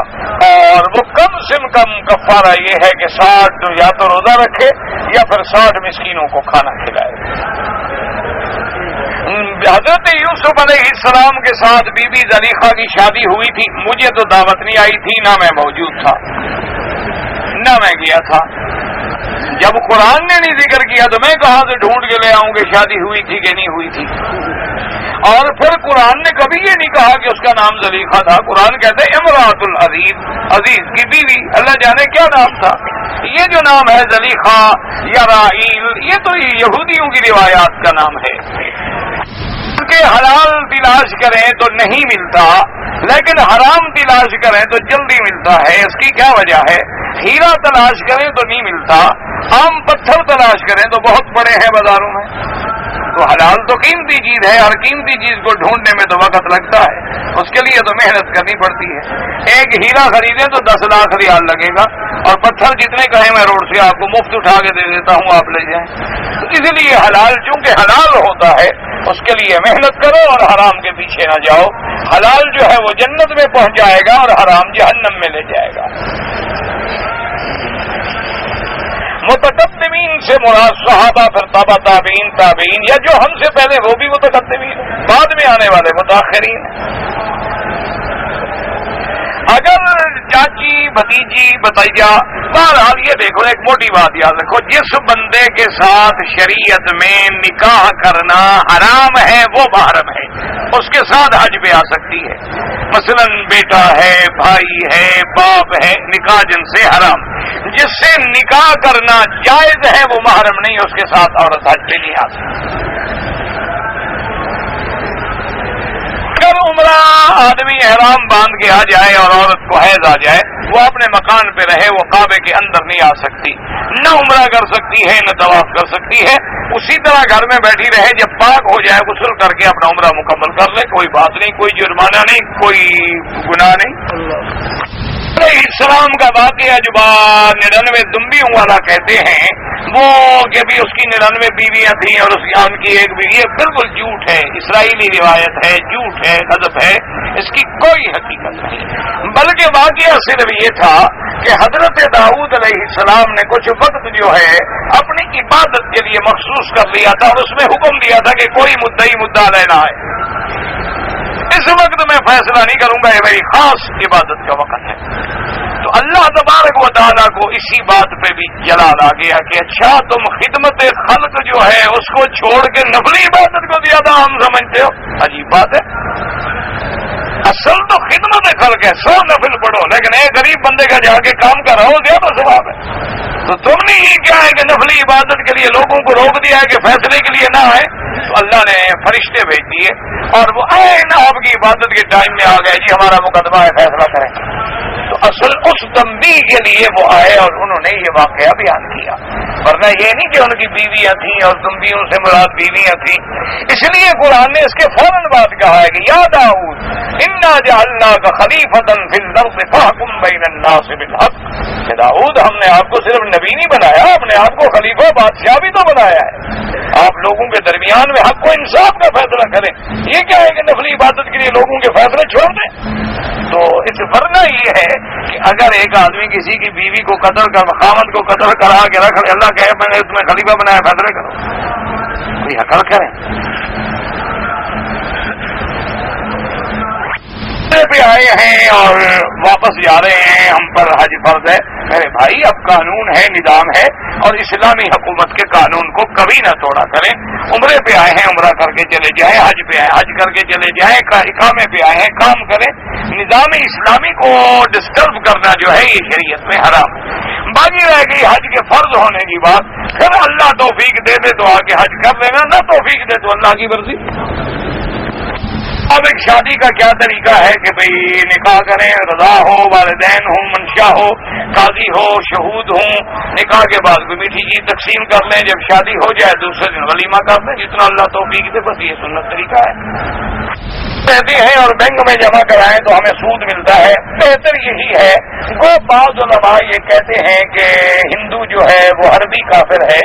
اور وہ کم سے کم کفارہ یہ ہے کہ 60 یا تو روزہ رکھے یا پھر 60 مسکینوں کو کھانا کھلائے. حضرت یوسف علیہ السلام کے ساتھ بی بی زلیخا کی شادی ہوئی تھی. مجھے تو دعوت نہیں آئی تھی، نہ میں موجود تھا نہ میں گیا تھا. جب قرآن نے نہیں ذکر کیا تو میں کہاں سے ڈھونڈ کے لے آؤں کہ شادی ہوئی تھی کہ نہیں ہوئی تھی. اور پھر قرآن نے کبھی یہ نہیں کہا کہ اس کا نام زلیخا تھا. قرآن کہتے ہیں امراۃ العزیز، عزیز کی بیوی. اللہ جانے کیا نام تھا. یہ جو نام ہے زلیخا یا رائیل، یہ تو یہودیوں کی روایات کا نام ہے. کہ حلال تلاش کریں تو نہیں ملتا، لیکن حرام تلاش کریں تو جلدی ملتا ہے. اس کی کیا وجہ ہے؟ ہیرا تلاش کریں تو نہیں ملتا، عام پتھر تلاش کریں تو بہت بڑے ہیں بازاروں میں. تو حلال تو قیمتی چیز ہے، اور قیمتی چیز کو ڈھونڈنے میں تو وقت لگتا ہے، اس کے لیے تو محنت کرنی پڑتی ہے. ایک ہیرا خریدیں تو 10 لاکھ ریال لگے گا، اور پتھر جتنے کہیں میں روڈ سے آپ کو مفت اٹھا کے دے دیتا ہوں، آپ لے جائیں. تو اس لیے حلال چونکہ حلال ہوتا ہے اس کے لیے محنت کرو اور حرام کے پیچھے نہ جاؤ. حلال جو ہے وہ جنت میں پہنچ جائے گا اور حرام جہنم میں لے جائے گا. متقدمین سے مراد صحابہ، پھر تابعین، یا جو ہم سے پہلے وہ بھی متقدمین. بعد میں آنے والے متاخرین ہیں۔ اگر چاچی بھتیجی بتائیا، بہرحال یہ دیکھو ایک موٹی بات یاد رکھو، جس بندے کے ساتھ شریعت میں نکاح کرنا حرام ہے وہ محرم ہے، اس کے ساتھ حج پہ آ سکتی ہے۔ مثلا بیٹا ہے، بھائی ہے، باپ ہے، نکاح جن سے حرام، جس سے نکاح کرنا جائز ہے وہ محرم نہیں، اس کے ساتھ عورت حج پہ نہیں آ سکتی۔ اگر عمرہ آدمی احرام باندھ کے آ جائے اور عورت کو حیض آ جائے، وہ اپنے مکان پہ رہے، وہ کعبے کے اندر نہیں آ سکتی، نہ عمرہ کر سکتی ہے نہ طواف کر سکتی ہے، اسی طرح گھر میں بیٹھی رہے، جب پاک ہو جائے غسل کر کے اپنا عمرہ مکمل کر لے، کوئی بات نہیں، کوئی جرمانہ نہیں، کوئی گناہ نہیں۔ علیہ السلام کا واقعہ جو 99 دمبیوں والا کہتے ہیں وہ کہ بھی اس کی 99 بیویاں تھیں اور اس کی ایک بیوی، یہ بالکل جھوٹ ہے، اسرائیلی روایت ہے، جھوٹ ہے، غضب ہے، اس کی کوئی حقیقت نہیں۔ بلکہ واقعہ صرف یہ تھا کہ حضرت داؤد علیہ السلام نے کچھ وقت جو ہے اپنی عبادت کے لیے مخصوص کر لیا تھا اور اس میں حکم دیا تھا کہ کوئی مدعی مدعا لینا ہے، اس وقت میں فیصلہ نہیں کروں گا، یہ میری خاص عبادت کا وقت ہے۔ تو اللہ تبارک و تعالیٰ کو اسی بات پہ بھی جلال آ گیا کہ اچھا تم خدمت خلق جو ہے اس کو چھوڑ کے نفلی عبادت کو زیادہ اہم سمجھتے ہو، عجیب بات ہے۔ اصل تو خدمت خلق ہے، 100 نفل پڑھو، لیکن ایک غریب بندے کا جا کے کام کر رہا ہو زیادہ ثواب ہے۔ تو تم نے یہ کیا ہے کہ نفلی عبادت کے لیے لوگوں کو روک دیا ہے کہ فیصلے کے لیے نہ آئے، تو اللہ نے فرشتے بھیج دیے اور وہ آئے نہ آپ کی عبادت کے ٹائم میں آ گئے، جی ہمارا مقدمہ ہے، فیصلہ کریں۔ تو اصل اس تنبیہ کے لیے وہ آئے اور انہوں نے یہ واقعہ بیان کیا، ورنہ یہ نہیں کہ ان کی بیویاں تھیں اور تنبیہوں سے مراد بیویاں تھیں۔ اس لیے قرآن نے اس کے فوراً بعد کہا ہے کہ یا داؤد انا جعلناک خلیفۃ فی الارض فاحکم بین الناس بالحق، کہ داؤد ہم نے آپ کو صرف نبی نہیں بنایا، ہم نے آپ کو خلیفہ بادشاہ بھی تو بنایا ہے، آپ لوگوں کے درمیان میں حق و انصاف کا فیصلہ کریں۔ یہ کیا ہے کہ نفلی عبادت کے لیے لوگوں کے فیصلے چھوڑ دیں؟ تو اس ورنہ یہ ہے کہ اگر ایک آدمی کسی کی بیوی کو قتل کر خامد کو قتل کرا کے رکھ لے، اللہ کہے میں نے تمہیں خلیفہ بنایا، فیصلے کرو، کوئی عقل کریں۔ پہ آئے ہیں اور واپس جا رہے ہیں، ہم پر حج فرض ہے، میرے بھائی اب قانون ہے، نظام ہے، اور اسلامی حکومت کے قانون کو کبھی نہ توڑا کریں۔ عمرے پہ آئے ہیں عمرہ کر کے چلے جائیں، حج پہ آئے حج کر کے چلے جائیں، اقامے پہ آئے ہیں کام کریں، نظام اسلامی کو ڈسٹرب کرنا جو ہے یہ شریعت میں حرام ہے۔ باقی رہ گئی حج کے فرض ہونے کی بات، پھر اللہ توفیق دے دے تو آگے حج کر لینا، نہ توفیق دے تو اللہ کی مرضی۔ اب ایک شادی کا کیا طریقہ ہے کہ بھئی نکاح کریں، رضا ہو، والدین ہوں، منشا ہو، قاضی ہو، شہود ہوں، نکاح کے بعد کوئی میٹھی چیز تقسیم کر لیں، جب شادی ہو جائے دوسرے دن ولیمہ کر لیں، جتنا اللہ توفیق دے، بس یہ سنت طریقہ ہے۔ کہتے ہیں اور بینک میں جمع کرائیں تو ہمیں سود ملتا ہے، بہتر یہی ہے۔ وہ بعض علماء یہ کہتے ہیں کہ ہندو جو ہے وہ عربی کافر ہے،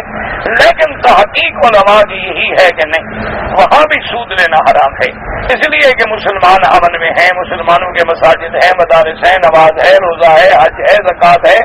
لیکن تحقیق علماء کی یہی ہے کہ نہیں، وہاں بھی سود لینا حرام ہے، اس لیے کہ مسلمان امن میں ہیں، مسلمانوں کے مساجد ہیں، مدارس ہیں، نماز ہے، روزہ ہے، حج ہے، زکوٰۃ ہے۔